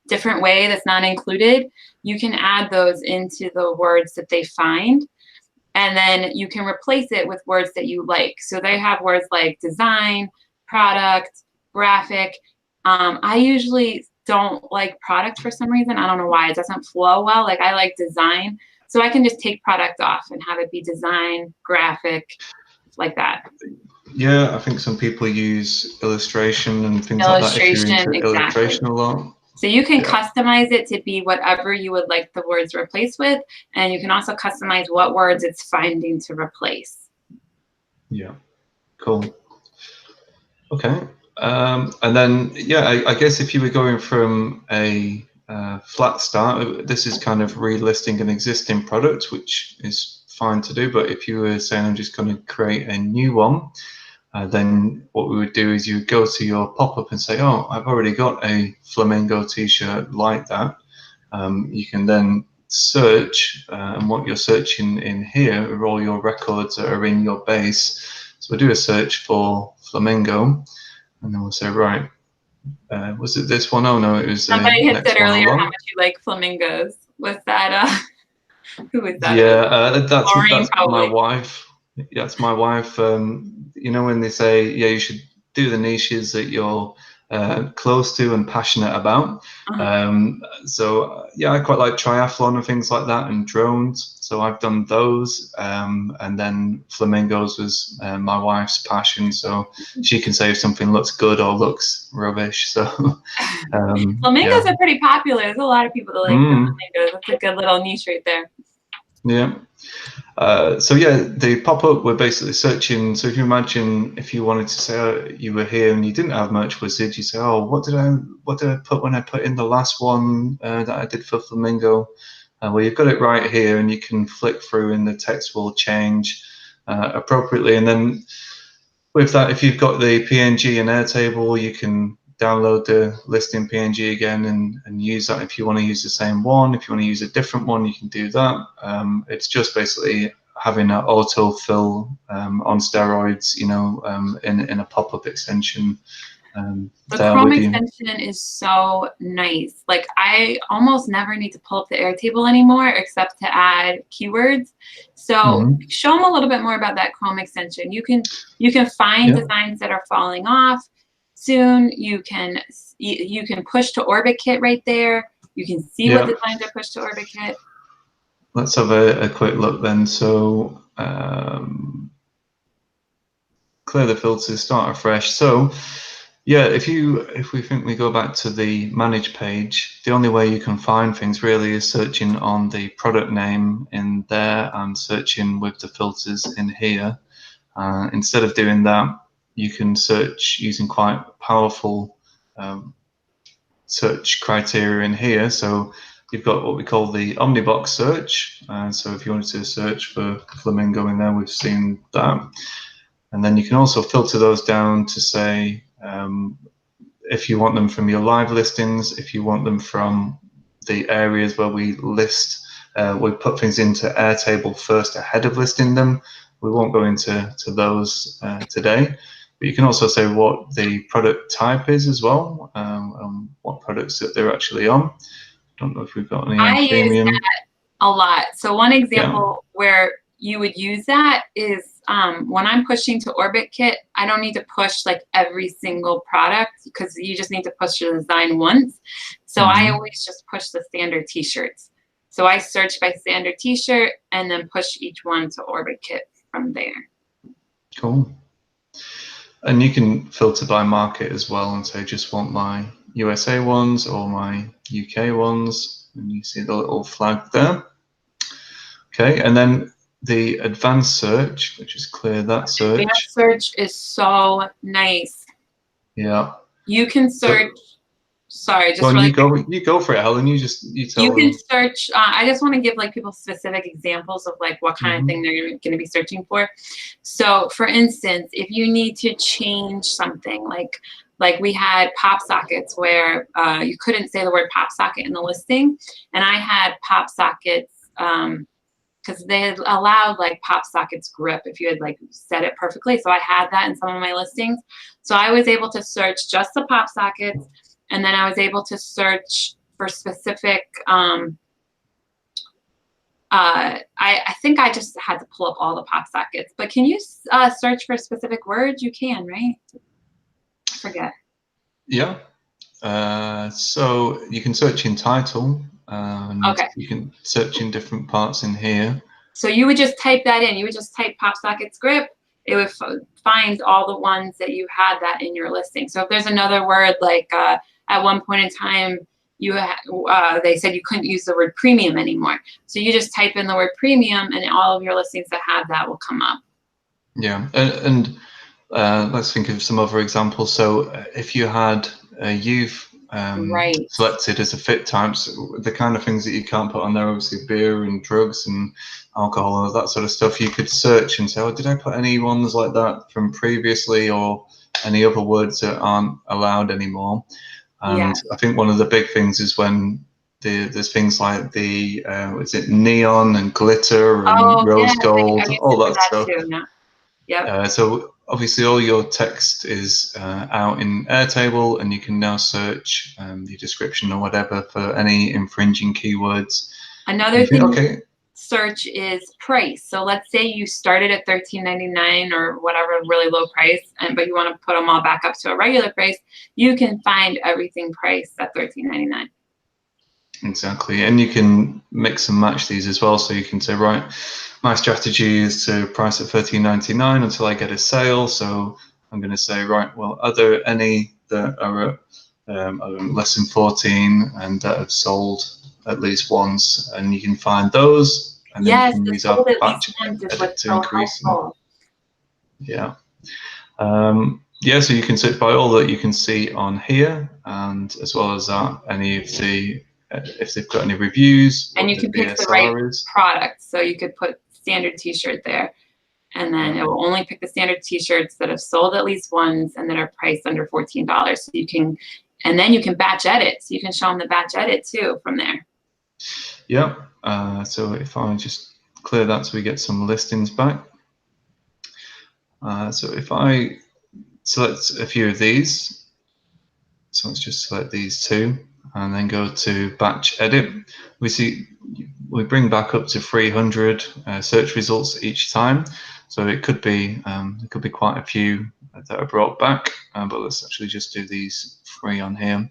different way that's not included, you can add those into the words that they find. And then you can replace it with words that you like. So they have words like design, product, graphic. I usually don't like product for some reason. I don't know why. It doesn't flow well. Like I like design. So I can just take product off and have it be design, graphic, like that. Yeah, I think some people use illustration and things like that if you're into illustration a lot. So you can customize it to be whatever you would like the words replaced with, and you can also customize what words it's finding to replace. Yeah, cool. Okay, and then I guess if you were going from a flat start, this is kind of relisting an existing product, which is fine to do. But if you were saying I'm just going to create a new one, then what we would do is you would go to your pop-up and say, oh, I've already got a flamingo t-shirt like that. You can then search, and what you're searching in here are all your records that are in your base. So we'll do a search for flamingo, and then we'll say, right, was it this one? Oh no, it was somebody had said earlier how much you like flamingos. Was that who was that? Yeah, that's Maureen, my wife. That's my wife. You know, when they say, yeah, you should do the niches that you're close to and passionate about. So yeah, I quite like triathlon and things like that, and drones. So I've done those, and then flamingos was my wife's passion. So she can say if something looks good or looks rubbish. So flamingos are pretty popular. There's a lot of people that like flamingos. That's a good little niche right there. Yeah. So yeah, the pop-up, we're basically searching. So if you imagine if you wanted to say, oh, you were here and you didn't have much wizard, you say, oh, what did I put when I put in the last one that I did for flamingo? Well, you've got it right here, and you can flick through, and the text will change appropriately. And then with that, if you've got the PNG and Airtable, you can download the listing PNG again and use that if you want to use the same one. If you want to use a different one, you can do that. It's just basically having an autofill on steroids, you know, in a pop-up extension. The Chrome extension is so nice. Like I almost never need to pull up the Airtable anymore except to add keywords. So show them a little bit more about that Chrome extension. You can find designs that are falling off soon. You can push to OrbitKit right there. You can see what designs are pushed to OrbitKit. Let's have a quick look then. So clear the filters, start afresh. So yeah, if we think we go back to the manage page, the only way you can find things really is searching on the product name in there and searching with the filters in here. Instead of doing that, you can search using quite powerful search criteria in here. So you've got what we call the omnibox search. So if you wanted to search for flamingo in there, we've seen that. And then you can also filter those down to say if you want them from your live listings, if you want them from the areas where we list, we put things into Airtable first ahead of listing them. We won't go into those today. But you can also say what the product type is as well, and what products that they're actually on. Don't know if we've got any on premium. Use that a lot. So one example where you would use that is when I'm pushing to OrbitKit, I don't need to push like every single product because you just need to push the design once. So I always just push the standard t-shirts. So I search by standard t-shirt and then push each one to OrbitKit from there. Cool. And you can filter by market as well and say just want my USA ones or my UK ones, and you see the little flag there. Okay, and then the advanced search, which is clear that search. Advanced search is so nice. Yeah. You can search. Sorry, just really you go for it, Helen. You tell them. You can search. I just want to give like people specific examples of like what kind of thing they're going to be searching for. So, for instance, if you need to change something, like we had pop sockets where you couldn't say the word pop socket in the listing, and I had pop sockets because they had allowed like pop sockets grip if you had like said it perfectly. So I had that in some of my listings. So I was able to search just the pop sockets. And then I was able to search for specific, I think I just had to pull up all the pop sockets. But can you search for specific words? You can, right? I forget. Yeah. So you can search in title. Okay. You can search in different parts in here. So you would just type that in. You would just type pop sockets grip. It would find all the ones that you had that in your listing. So if there's another word like at one point in time, they said you couldn't use the word premium anymore. So you just type in the word premium and all of your listings that have that will come up. Yeah, and let's think of some other examples. So if you had youth selected as a fit types, the kind of things that you can't put on there, obviously beer and drugs and alcohol and that sort of stuff, you could search and say, oh, did I put any ones like that from previously or any other words that aren't allowed anymore? And I think one of the big things is when there's things like the is it neon and glitter and rose gold, all that stuff. So obviously all your text is out in Airtable, and you can now search your description or whatever for any infringing keywords. Another thing search is price. So let's say you started at $13.99 or whatever really low price, but you want to put them all back up to a regular price. You can find everything priced at $13.99. Exactly, and you can mix and match these as well. So you can say, right, my strategy is to price at $13.99 until I get a sale. So I'm going to say, right, well, are there any that are at less than 14 and that have sold at least once? And you can find those. And then you can use our batch edit to increase them. Yeah. Yeah, so you can search by all that you can see on here, and as well as that, any of the, if they've got any reviews. And you can pick the right product. So you could put standard t-shirt there, and then it will only pick the standard t-shirts that have sold at least once and that are priced under $14. So you can, and then you can batch edit. So you can show them the batch edit too from there. Yeah. So if I just clear that so we get some listings back. So if I select a few of these, so let's just select these two and then go to batch edit. We see we bring back up to 300 search results each time. So it could be quite a few that are brought back, but let's actually just do these 3 on here.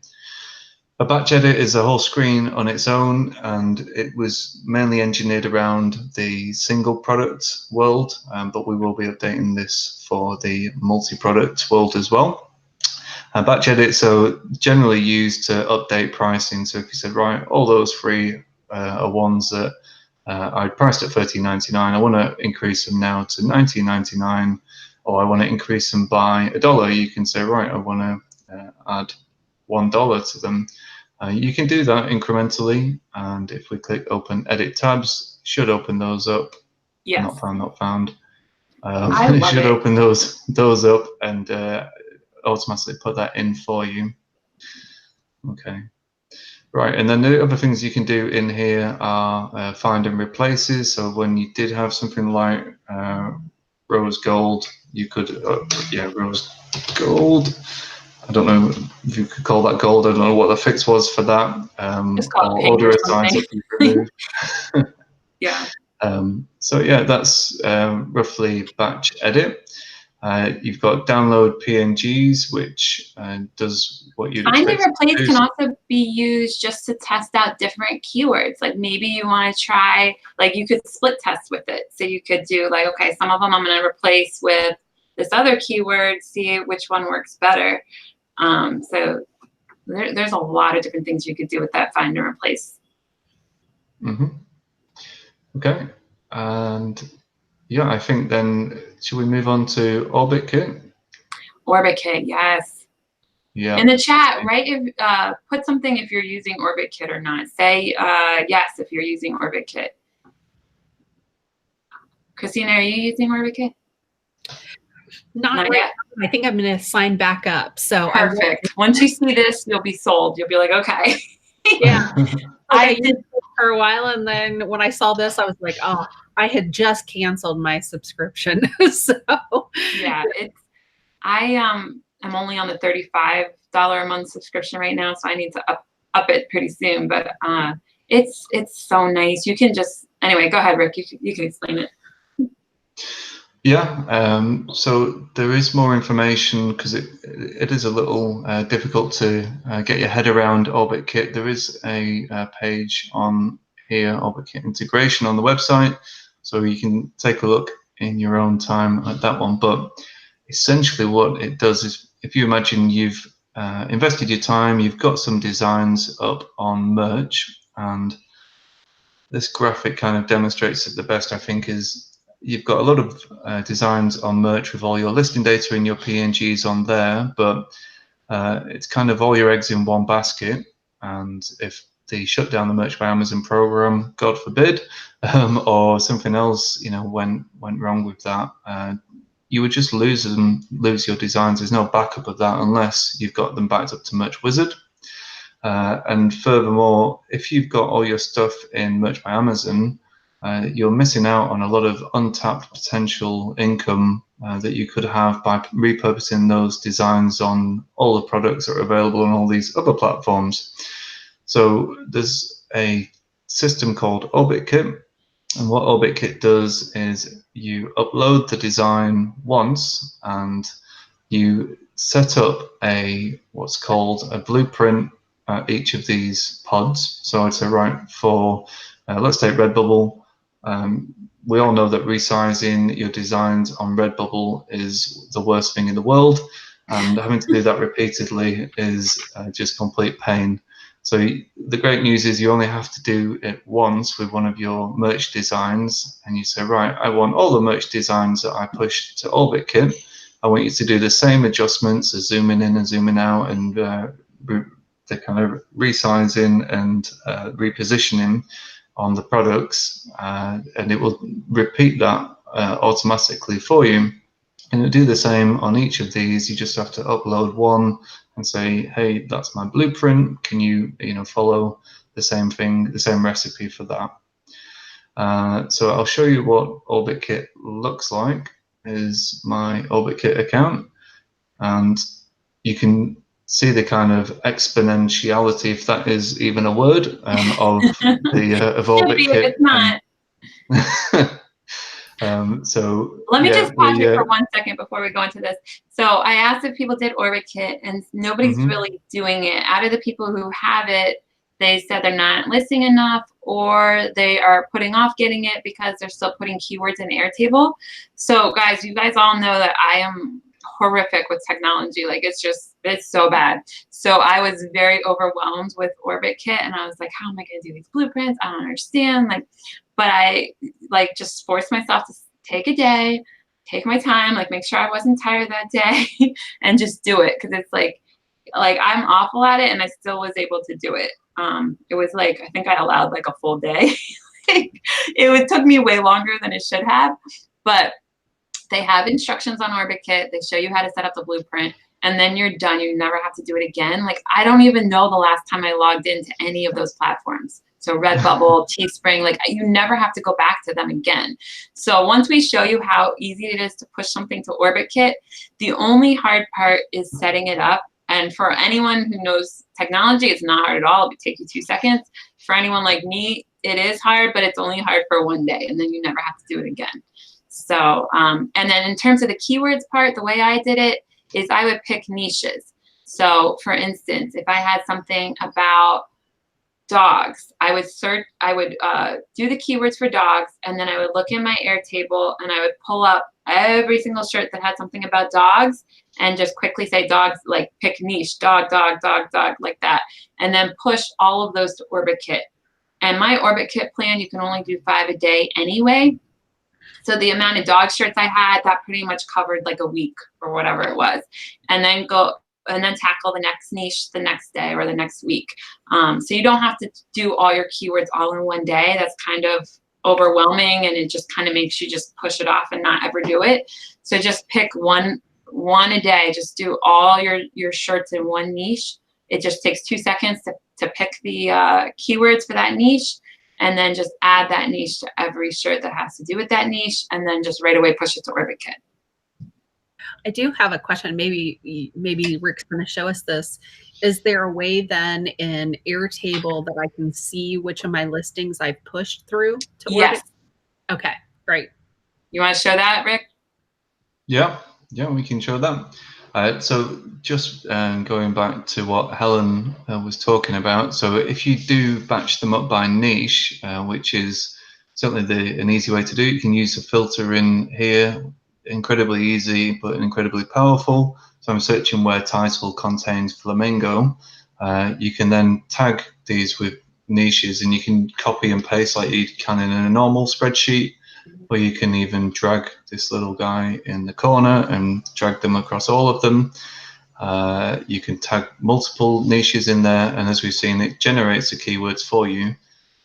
A batch edit is a whole screen on its own, and it was mainly engineered around the single product world, but we will be updating this for the multi-product world as well. Batch edit, so generally used to update pricing. So if you said, right, all those 3 are ones that I priced at $13.99, I want to increase them now to $19.99, or I want to increase them by $1, you can say, right, I want to add $1 to them. You can do that incrementally, and if we click open edit tabs, it should open those up. Yes. Not found, not found. I It love should it. open those up and automatically put that in for you. Okay. Right, and then the other things you can do in here are find and replaces. So when you did have something like rose gold, you could, rose gold. I don't know if you could call that gold. I don't know what the fix was for that. Just call it or pink order or a size something. that you remove. Yeah. So yeah, that's roughly batch edit. You've got download PNGs, which does what you'd Find and expect. replace can also be used just to test out different keywords. Like maybe you want to try, like you could split test with it. So you could do like, okay, some of them I'm going to replace with this other keyword, see which one works better. So there's a lot of different things you could do with that find and replace. Mm-hmm. Okay, and yeah, I think then should we move on to OrbitKit? OrbitKit, yes. Yeah. In the chat, right? If put something if you're using OrbitKit or not. Say yes if you're using OrbitKit. Christina, are you using OrbitKit? Not right yet. now. I think I'm going to sign back up. So perfect. Once you see this, you'll be sold. You'll be like, okay. Yeah. I did for a while, and then when I saw this, I was like, oh, I had just canceled my subscription. So yeah, I'm only on the $35 a month subscription right now, so I need to up it pretty soon. But it's so nice. You can just anyway. Go ahead, Rick. You can explain it. Yeah, so there is more information because it is a little difficult to get your head around OrbitKit. There is a page on here, OrbitKit integration on the website, so you can take a look in your own time at that one. But essentially what it does is, if you imagine you've invested your time, you've got some designs up on merch, and this graphic kind of demonstrates it the best, I think, is you've got a lot of designs on merch with all your listing data and your PNGs on there, but it's kind of all your eggs in one basket. And if they shut down the Merch by Amazon program, God forbid, or something else, went wrong with that, you would just lose your designs. There's no backup of that unless you've got them backed up to Merch Wizard. And furthermore, if you've got all your stuff in Merch by Amazon, you're missing out on a lot of untapped potential income that you could have by repurposing those designs on all the products that are available on all these other platforms. So there's a system called OrbitKit, and what OrbitKit does is you upload the design once and you set up what's called a blueprint at each of these pods. So I'd say, right, for let's take Redbubble. We all know that resizing your designs on Redbubble is the worst thing in the world, and having to do that repeatedly is just complete pain. So the great news is you only have to do it once with one of your merch designs, and you say, right, I want all the merch designs that I push to OrbitKit. I want you to do the same adjustments as zooming in and zooming out and the kind of resizing and repositioning on the products, and it will repeat that automatically for you. And it'll do the same on each of these. You just have to upload one and say, hey, that's my blueprint. Can you follow the same thing, the same recipe for that? So I'll show you what OrbitKit looks like. Is my OrbitKit account, and you can see the kind of exponentiality, if that is even a word, of OrbitKit. It's not. So let me just pause you for 1 second before we go into this. So I asked if people did OrbitKit, and nobody's really doing it. Out of the people who have it, they said they're not listing enough, or they are putting off getting it because they're still putting keywords in Airtable. So guys, you guys all know that I am horrific with technology. Like it's so bad. So I was very overwhelmed with OrbitKit, and I was like, how am I going to do these blueprints? I don't understand. But I just forced myself to take a day, take my time, make sure I wasn't tired that day, and just do it, because it's like I'm awful at it, and I still was able to do it. It was like, I think I allowed like a full day. Took me way longer than it should have, but they have instructions on OrbitKit. They show you how to set up the blueprint, and then you're done. You never have to do it again. Like, I don't even know the last time I logged into any of those platforms. So Redbubble, Teespring, like you never have to go back to them again. So once we show you how easy it is to push something to OrbitKit, the only hard part is setting it up. And for anyone who knows technology, it's not hard at all. It would take you 2 seconds. For anyone like me, it is hard, but it's only hard for one day, and then you never have to do it again. So, and then in terms of the keywords part, the way I did it is I would pick niches. So for instance, if I had something about dogs, I would do the keywords for dogs, and then I would look in my Airtable and I would pull up every single shirt that had something about dogs and just quickly say dogs, like pick niche, dog, dog, dog, dog, like that. And then push all of those to OrbitKit. And my OrbitKit plan, you can only do 5 a day anyway. So the amount of dog shirts I had, that pretty much covered like a week or whatever it was. And then tackle the next niche the next day or the next week. So you don't have to do all your keywords all in one day. That's kind of overwhelming, and it just kind of makes you just push it off and not ever do it. So just pick one a day. Just do all your shirts in one niche. It just takes 2 seconds to pick the keywords for that niche, and then just add that niche to every shirt that has to do with that niche, and then just right away push it to OrbitKit. I do have a question. Maybe Rick's going to show us this. Is there a way then in Airtable that I can see which of my listings I've pushed through to Yes. OrbitKit? Okay, great. You want to show that, Rick? Yeah, we can show that. So just going back to what Helen was talking about, so if you do batch them up by niche, which is certainly an easy way to do it, you can use a filter in here, incredibly easy but incredibly powerful. So I'm searching where title contains flamingo. You can then tag these with niches, and you can copy and paste like you can in a normal spreadsheet. Or you can even drag this little guy in the corner and drag them across all of them. You can tag multiple niches in there, and as we've seen, it generates the keywords for you.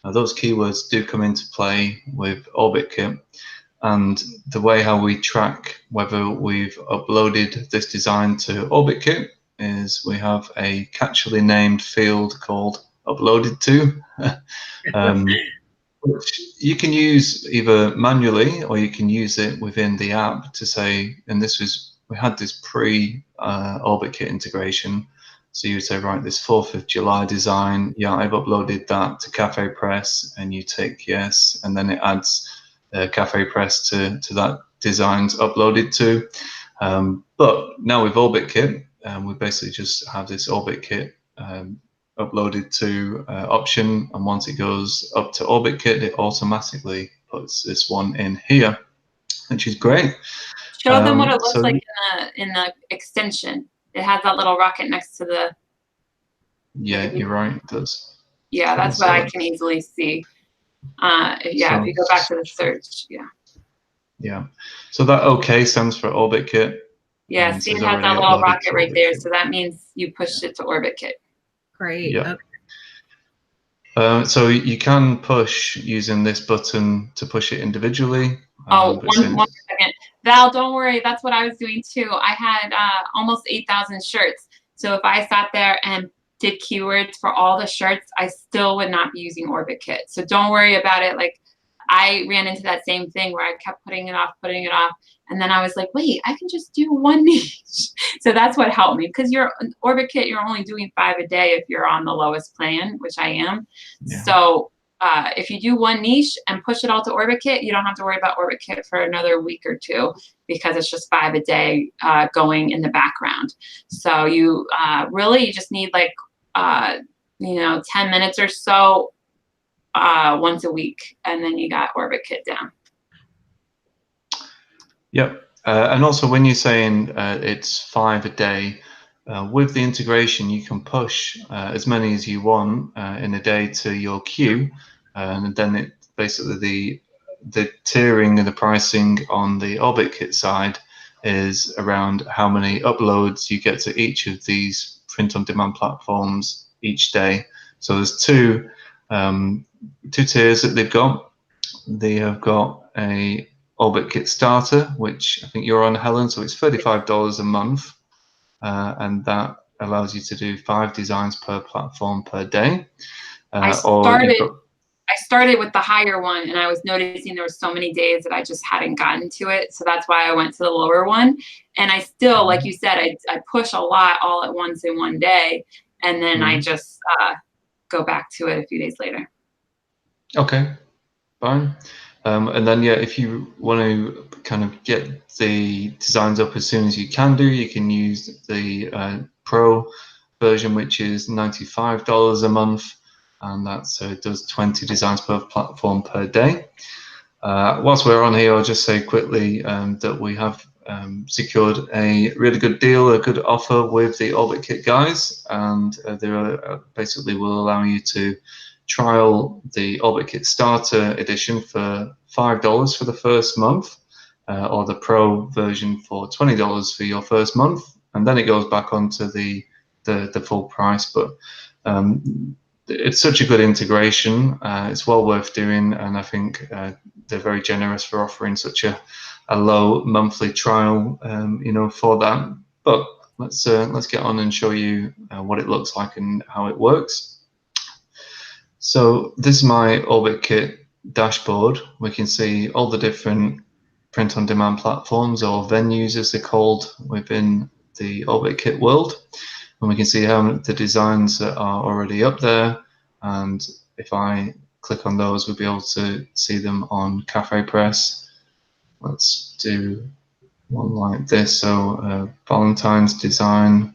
Now, those keywords do come into play with OrbitKit, and the way how we track whether we've uploaded this design to OrbitKit is we have a catchily named field called uploaded to. Which you can use either manually or you can use it within the app to say, and we had this pre-OrbitKit integration. So you would say, right, this 4th of July design, yeah, I've uploaded that to Cafe Press, and you tick yes, and then it adds Cafe Press to that design's uploaded to. But now with OrbitKit, we basically just have this OrbitKit uploaded to option, and once it goes up to OrbitKit, it automatically puts this one in here, which is great. Show them what it looks like in the extension. It has that little rocket next to the. Yeah, you're right. It does. Yeah, that's what I can easily see. If you go back to the search, yeah. Yeah. So that OK stands for OrbitKit. Yeah, see, it has that little rocket right there. So that means you pushed it to OrbitKit. Great. Yeah. Okay. So you can push using this button to push it individually. One second. Val, don't worry. That's what I was doing too. I had almost 8,000 shirts. So if I sat there and did keywords for all the shirts, I still would not be using OrbitKit. So don't worry about it. Like, I ran into that same thing where I kept putting it off. And then I was like, wait, I can just do one niche. So that's what helped me, because you're OrbitKit, you're only doing 5 a day if you're on the lowest plan, which I am. Yeah. So if you do one niche and push it all to OrbitKit, you don't have to worry about OrbitKit for another week or 2, because it's just 5 a day going in the background. So you really just need like 10 minutes or so once a week, and then you got OrbitKit down. Yep. And also when you're saying it's 5 a day, with the integration, you can push as many as you want in a day to your queue. And then it basically the tiering and the pricing on the OrbitKit side is around how many uploads you get to each of these print-on-demand platforms each day. So there's two tiers that they've got. They have got a Orbit Kit Starter, which I think you're on, Helen, so it's $35 a month, and that allows you to do 5 designs per platform per day. I started with the higher one, and I was noticing there were so many days that I just hadn't gotten to it, so that's why I went to the lower one. And I still, like you said, I push a lot all at once in one day, and then I just go back to it a few days later. Okay, fine. And then, yeah, if you want to kind of get the designs up as soon as you can do, you can use the Pro version, which is $95 a month, and that does 20 designs per platform per day. Whilst we're on here, I'll just say quickly that we have secured a really good deal, a good offer with the Orbit Kit guys, and they basically will allow you to trial the Orbit Kit Starter edition for $5 for the first month, or the Pro version for $20 for your first month, and then it goes back onto the full price. But it's such a good integration, it's well worth doing, and I think they're very generous for offering such a low monthly trial, for that. But let's get on and show you what it looks like and how it works. So this is my Orbit Kit dashboard. We can see all the different print-on-demand platforms, or venues as they're called within the Orbit Kit world. And we can see how the designs that are already up there. And if I click on those, we'll be able to see them on Cafe Press. Let's do one like this. So Valentine's design.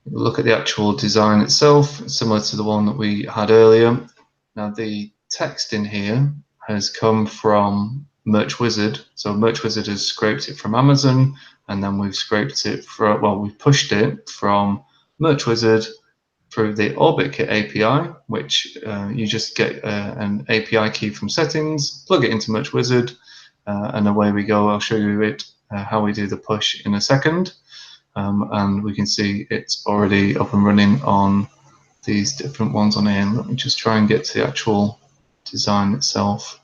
Look at the actual design itself, similar to the one that we had earlier. Now the text in here has come from Merch Wizard. So Merch Wizard has scraped it from Amazon, and then we've scraped it from, well, we've pushed it from Merch Wizard through the Orbit Kit API, which you just get an API key from settings, plug it into Merch Wizard, and away we go. I'll show you how we do the push in a second. And we can see it's already up and running on these different ones on here. Let me just try and get to the actual design itself.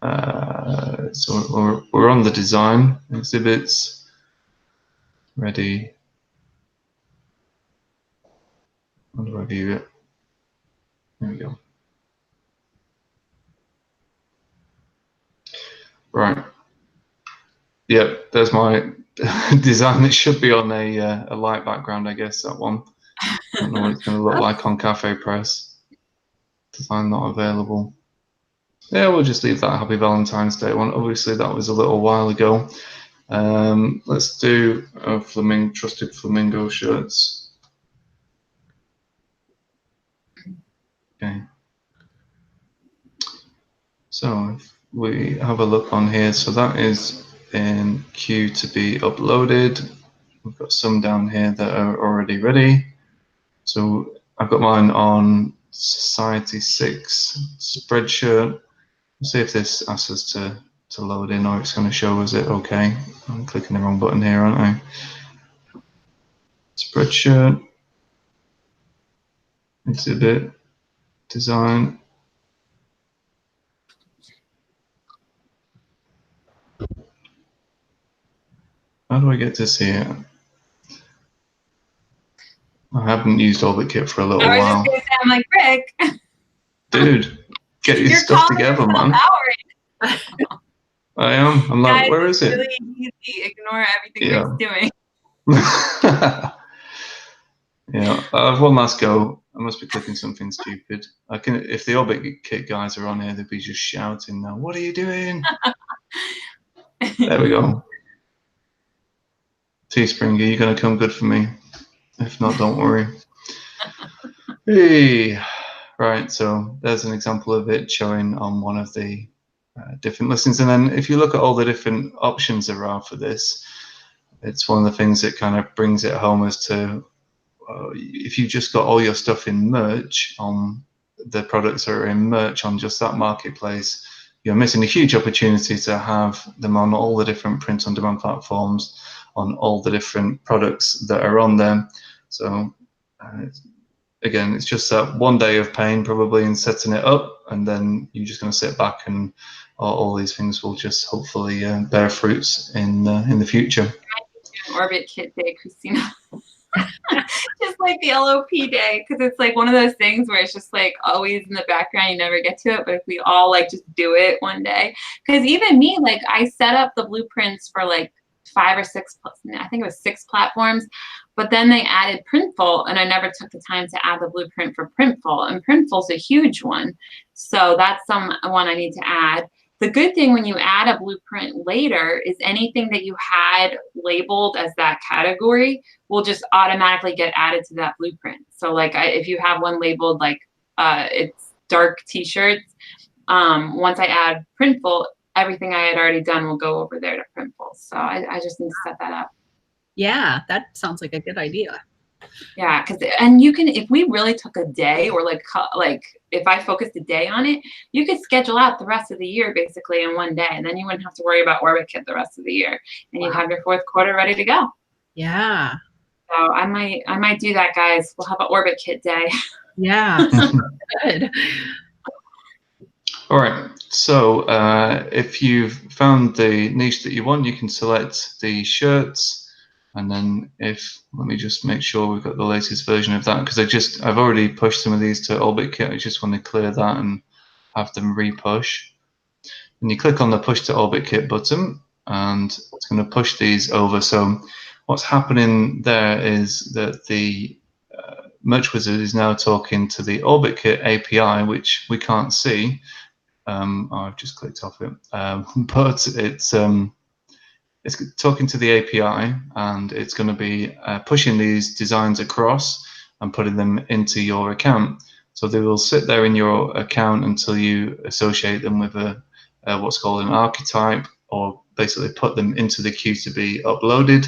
So we're on the design exhibits, ready. How do I view it? There we go. Right. Yep, there's my design. It should be on a light background, I guess, that one. I don't know what it's going to look like on Cafe Press. Design not available. Yeah, we'll just leave that Happy Valentine's Day one. Obviously, that was a little while ago. Let's do Trusted Flamingo shirts. Okay. So if we have a look on here, so that is in queue to be uploaded. We've got some down here that are already ready. So I've got mine on Society 6 Spreadshirt. Let's see if this asks us to load in, or it's going to show us it okay. I'm clicking the wrong button here, aren't I? Spreadshirt, exhibit, design. How do I get to see it? I haven't used Orbit Kit for a little while. I was just going to say, I'm like, Rick. Dude, get your stuff together, man. I am. I'm like, where is it? It's really easy. Ignore everything Rick's doing. Yeah, I have one last go. I must be clicking something stupid. I can, if the Orbit Kit guys are on here, they'd be just shouting now. What are you doing? There we go. Teespring, are you going to come good for me? If not, don't worry. Hey. Right, so there's an example of it showing on one of the different listings. And then if you look at all the different options there are for this, it's one of the things that kind of brings it home as to if you just got all your stuff in merch on the products that are in merch on just that marketplace, you're missing a huge opportunity to have them on all the different print-on-demand platforms, on all the different products that are on there. So again, it's just that one day of pain probably in setting it up, and then you're just going to sit back and all these things will just hopefully bear fruits in the future. An Orbit Kit day, Christina. Just like the LOP day, because it's like one of those things where it's just like always in the background, you never get to it, but if we all like just do it one day, because even me, like I set up the blueprints for like 5 or 6, I think it was 6 platforms, but then they added Printful, and I never took the time to add the blueprint for Printful, and Printful's a huge one, so that's one I need to add. The good thing when you add a blueprint later is anything that you had labeled as that category will just automatically get added to that blueprint. So like if you have one labeled like it's dark t-shirts, once I add Printful, everything I had already done will go over there to Printful. So I just need to set that up. Yeah, that sounds like a good idea. Yeah, and you can, if we really took a day, or like if I focused a day on it, you could schedule out the rest of the year basically in one day, and then you wouldn't have to worry about Orbit Kit the rest of the year, and you'd have your 4th quarter ready to go. Yeah. So I might do that, guys. We'll have an Orbit Kit day. Yeah. Good. All right, so if you've found the niche that you want, you can select the shirts, and then let me just make sure we've got the latest version of that, because I've already pushed some of these to Orbit Kit. I just want to clear that and have them re-push. And you click on the push to Orbit Kit button, and it's going to push these over. So what's happening there is that the Merch Wizard is now talking to the Orbit Kit API, which we can't see. I've just clicked off it, but it's talking to the API, and it's going to be pushing these designs across and putting them into your account. So they will sit there in your account until you associate them with what's called an archetype, or basically put them into the queue to be uploaded.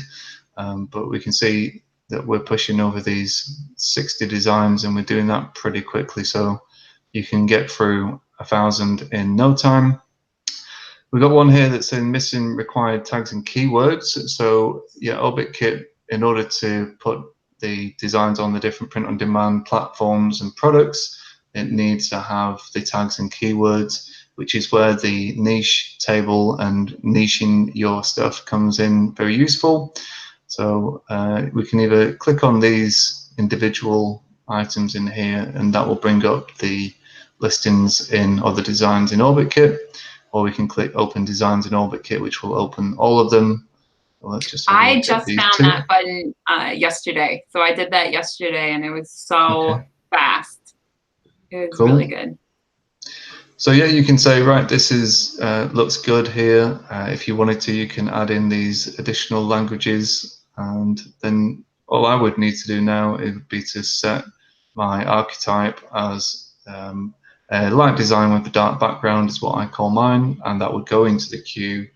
But we can see that we're pushing over these 60 designs, and we're doing that pretty quickly. So you can get through 1,000 in no time. We've got one here that's in missing required tags and keywords. So yeah, Orbit Kit, in order to put the designs on the different print-on-demand platforms and products, it needs to have the tags and keywords, which is where the niche table and niching your stuff comes in very useful. So we can either click on these individual items in here, and that will bring up the listings or the designs in Orbit Kit, or we can click Open Designs in Orbit Kit, which will open all of them. Well, let's just I just found that button yesterday. So I did that yesterday, and it was so fast. It was really good. So yeah, you can say, right, this is looks good here. If you wanted to, you can add in these additional languages, and then all I would need to do now would be to set my archetype as a light design with a dark background is what I call mine, and that would go into the queue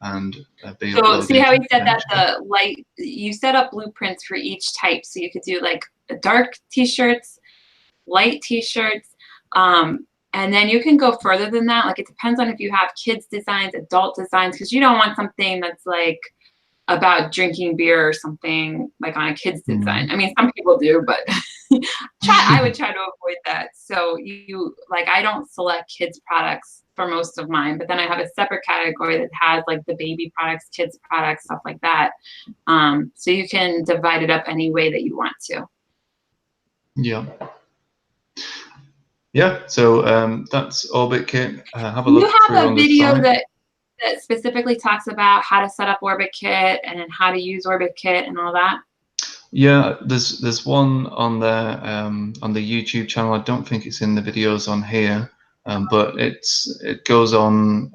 and be uploaded. So see how he said that the light, you set up blueprints for each type, so you could do like dark t-shirts, light t-shirts, and then you can go further than that. Like it depends on if you have kids designs, adult designs, because you don't want something that's like about drinking beer or something like on a kid's design. I mean, some people do, but I would try to avoid that. So I don't select kids products for most of mine, but then I have a separate category that has like the baby products, kids products, stuff like that. So you can divide it up any way that you want to. Yeah. Yeah, so that's Orbit Kit. Have a look through on the site. You have a video that specifically talks about how to set up Orbit Kit and then how to use Orbit Kit and all that? Yeah, there's one on there on the YouTube channel. I don't think it's in the videos on here, but it goes on.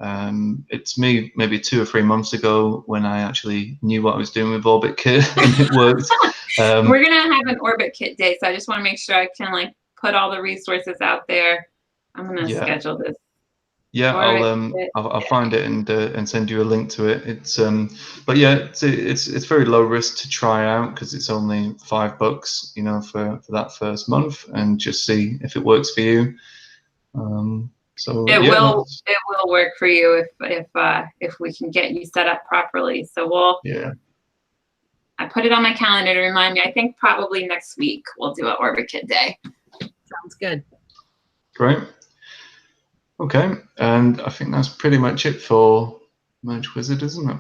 It's me maybe 2 or 3 months ago when I actually knew what I was doing with Orbit Kit and it worked. We're gonna have an Orbit Kit day, so I just want to make sure I can like put all the resources out there. I'm gonna schedule this. Yeah, I'll find it and send you a link to it. It's but yeah, it's very low risk to try out because it's only $5, you know, for that first month, and just see if it works for you. So it will work for you if we can get you set up properly. So we'll I put it on my calendar to remind me. I think probably next week we'll do an Orbit Kit Day. Sounds good. Great. Okay, and I think that's pretty much it for Merch Wizard, isn't it?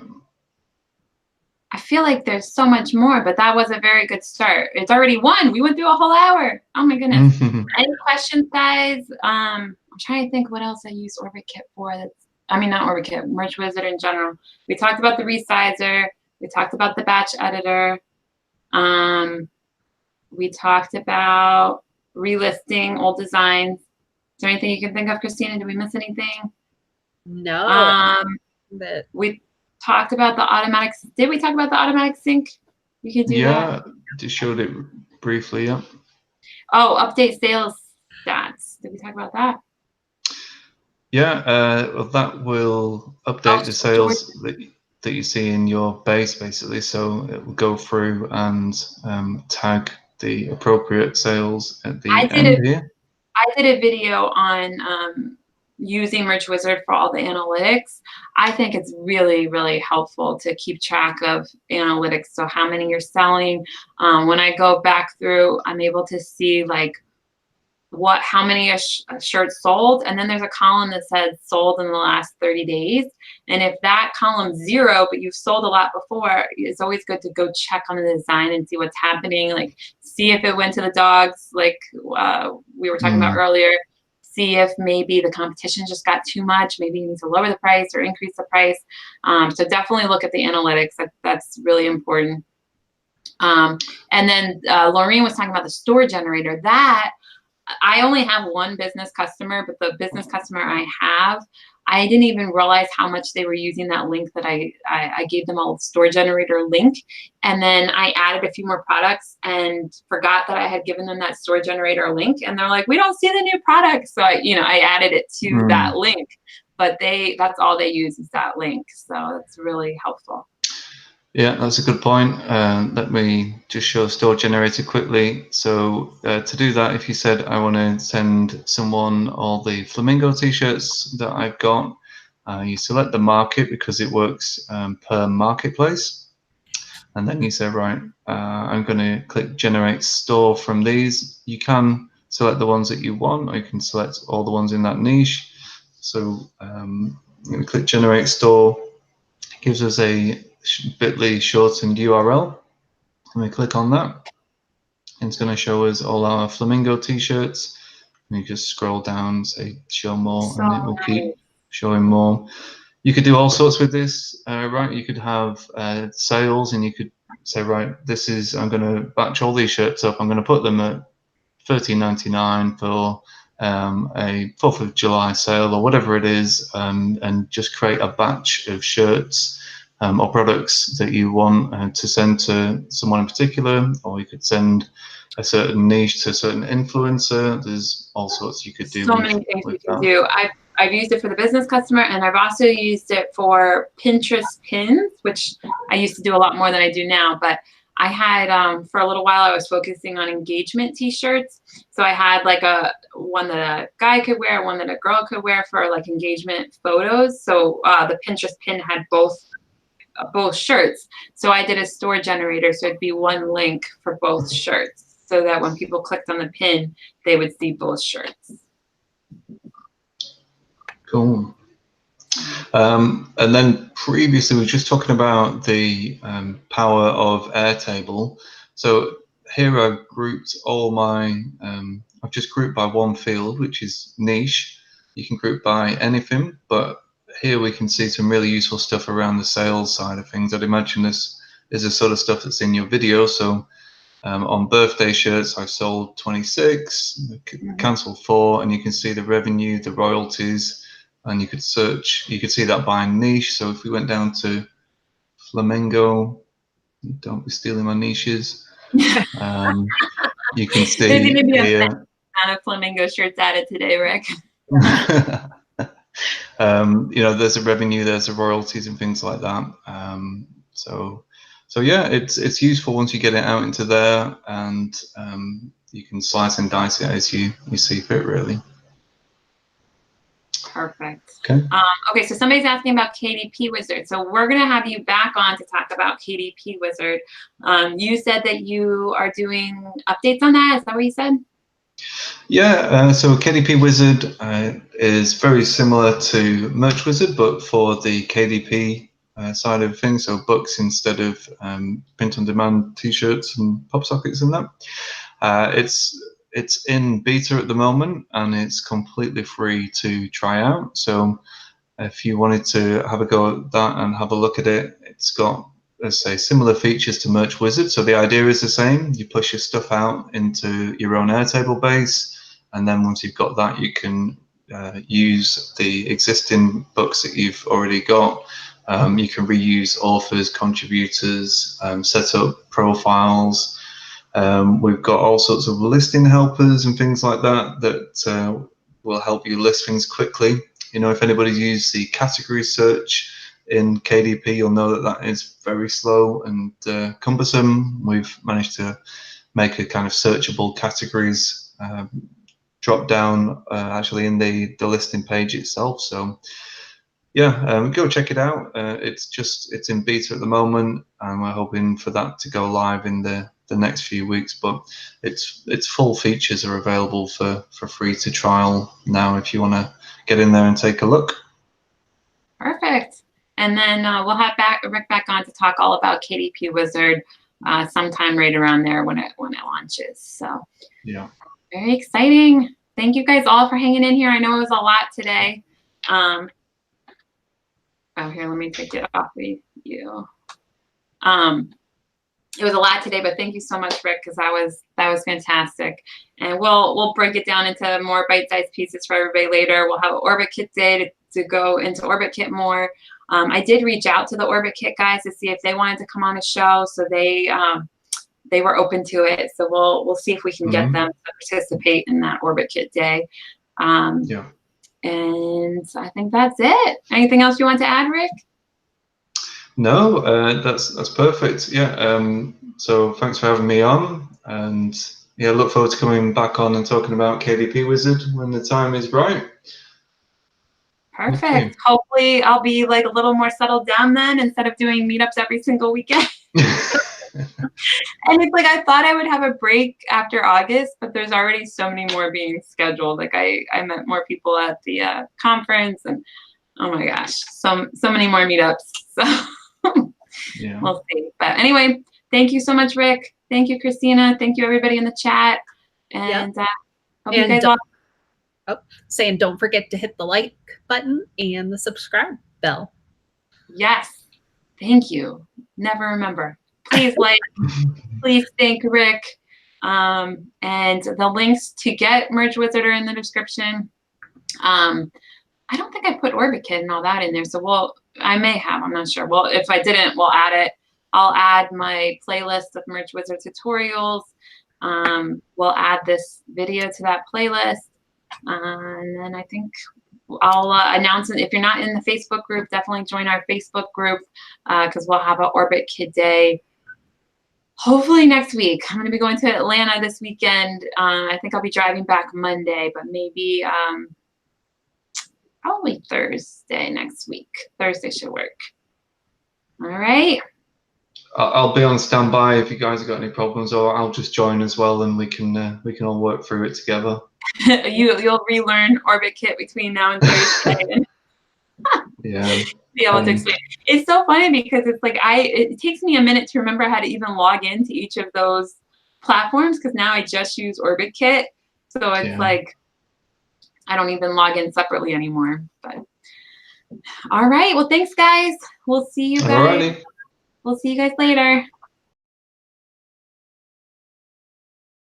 I feel like there's so much more, but that was a very good start. It's already 1. We went through a whole hour. Oh my goodness. Any questions, guys? I'm trying to think what else I use Orbit Kit for. Not Orbit Kit, Merch Wizard in general. We talked about the resizer. We talked about the batch editor. We talked about relisting old designs. Is there anything you can think of, Christina? Did we miss anything? No. We talked about the automatic. Did we talk about the automatic sync? You could do that. Yeah, just showed it briefly. Yeah. Oh, update sales stats. Did we talk about that? Yeah. Well, that will update the sales that you see in your base, basically. So it will go through and tag the appropriate sales at the end here. I did a video on using Merch Wizard for all the analytics. I think it's really, really helpful to keep track of analytics. So how many you're selling. When I go back through, I'm able to see like how many shirts sold, and then there's a column that says sold in the last 30 days. And if that column's 0, but you've sold a lot before, it's always good to go check on the design and see what's happening. Like see if it went to the dogs, like we were talking about earlier. See if maybe the competition just got too much. Maybe you need to lower the price or increase the price. So definitely look at the analytics. That's really important. And then Laureen was talking about the store generator. That I only have one business customer, but the business customer I have, I didn't even realize how much they were using that link that I gave them a store generator link. And then I added a few more products and forgot that I had given them that store generator link. And they're like, we don't see the new product. So I added it to that link, but that's all they use is that link. So it's really helpful. Yeah, that's a good point. Let me just show store generator quickly. So to do that, if you said I want to send someone all the flamingo t-shirts that I've got, you select the market because it works per marketplace. And then you say, right, I'm going to click generate store from these. You can select the ones that you want, or you can select all the ones in that niche. So I'm going to click generate store. It gives us a bit.ly shortened URL, and we click on that, and it's going to show us all our flamingo t-shirts. And you just scroll down, say show more, and it will keep showing more. You could do all sorts with this, right? You could have sales, and you could say, right, I'm going to batch all these shirts up. I'm going to put them at $13.99 for a 4th of July sale or whatever it is, and just create a batch of shirts or products that you want to send to someone in particular, or you could send a certain niche to a certain influencer. There's all sorts you could do. So many things you can do. I've used it for the business customer, and I've also used it for Pinterest pins, which I used to do a lot more than I do now. But I had, for a little while, I was focusing on engagement t-shirts. So I had like one that a guy could wear, one that a girl could wear for like engagement photos. So the Pinterest pin had both shirts. So I did a store generator, so it'd be one link for both shirts, so that when people clicked on the pin, they would see both shirts. Cool. And then previously we were just talking about the power of Airtable. So here I've grouped all my, I've just grouped by one field, which is niche. You can group by anything, but here we can see some really useful stuff around the sales side of things. I'd imagine this is the sort of stuff that's in your video. So on birthday shirts, I've sold 26, cancelled 4, and you can see the revenue, the royalties, and you could search, you could see that by niche. So if we went down to flamingo, don't be stealing my niches. You can see there's going to be here. a amount of flamingo shirts added today, Rick. There's a revenue, there's a royalties and things like that. So yeah, it's useful once you get it out into there, and you can slice and dice it as you see fit, really. Perfect. Okay. Okay, so somebody's asking about KDP Wizard. So we're going to have you back on to talk about KDP Wizard. You said that you are doing updates on that. Is that what you said? Yeah, so KDP Wizard is very similar to Merch Wizard, but for the KDP side of things, so books instead of print-on-demand T-shirts and pop sockets and that. It's in beta at the moment, and it's completely free to try out. So if you wanted to have a go at that and have a look at it, it's got, let's say, similar features to Merch Wizard. So the idea is the same. You push your stuff out into your own Airtable base, and then once you've got that, you can use the existing books that you've already got. You can reuse authors, contributors, set up profiles. We've got all sorts of listing helpers and things like that will help you list things quickly. You know, if anybody's used the category search in KDP, you'll know that that is very slow and cumbersome. We've managed to make a kind of searchable categories drop down actually in the listing page itself. So yeah, go check it out. It's in beta at the moment, and we're hoping for that to go live in the next few weeks. But its full features are available for free to trial now if you want to get in there and take a look. Perfect. And then we'll have Rick back on to talk all about KDP Wizard sometime right around there when it launches. So yeah, very exciting. Thank you guys all for hanging in here. I know it was a lot today. Oh, here, let me take it off of you. It was a lot today, but thank you so much, Rick, because that was fantastic. And we'll break it down into more bite-sized pieces for everybody later. We'll have an Orbit Kit day to go into Orbit Kit more. I did reach out to the Orbit Kit guys to see if they wanted to come on a show, so they were open to it. So we'll see if we can get them to participate in that Orbit Kit day. yeah. And I think that's it. Anything else you want to add, Rick? No, that's perfect. Yeah. So thanks for having me on, and yeah, look forward to coming back on and talking about KDP Wizard when the time is right. Perfect. Okay. Hopefully I'll be like a little more settled down then instead of doing meetups every single weekend. And it's like I thought I would have a break after August, but there's already so many more being scheduled. Like I met more people at the conference, and oh my gosh, so many more meetups. So Yeah. we'll see. But anyway, thank you so much, Rick. Thank you, Christina. Thank you, everybody in the chat. And hope you guys all. Saying don't forget to hit the like button and the subscribe bell. Yes. Thank you. Never remember. Please like, please thank Rick. And the links to get Merge Wizard are in the description. I don't think I put Orbit Kit and all that in there. So I may have, I'm not sure. Well, if I didn't, we'll add it. I'll add my playlist of Merge Wizard tutorials. We'll add this video to that playlist. And then I think I'll announce it. If you're not in the Facebook group, definitely join our Facebook group because we'll have an Orbit Kit day hopefully next week. I'm going to be going to Atlanta this weekend. I think I'll be driving back Monday, but maybe probably Thursday next week. Thursday should work. All right. I'll be on standby if you guys have got any problems, or I'll just join as well, and we can all work through it together. You'll relearn Orbit Kit between now and Thursday. Yeah. Be able to explain. It's so funny because it's like it takes me a minute to remember how to even log into each of those platforms because now I just use Orbit Kit. So it's like I don't even log in separately anymore. But all right. Well, thanks, guys. We'll see you guys. Alrighty. We'll see you guys later.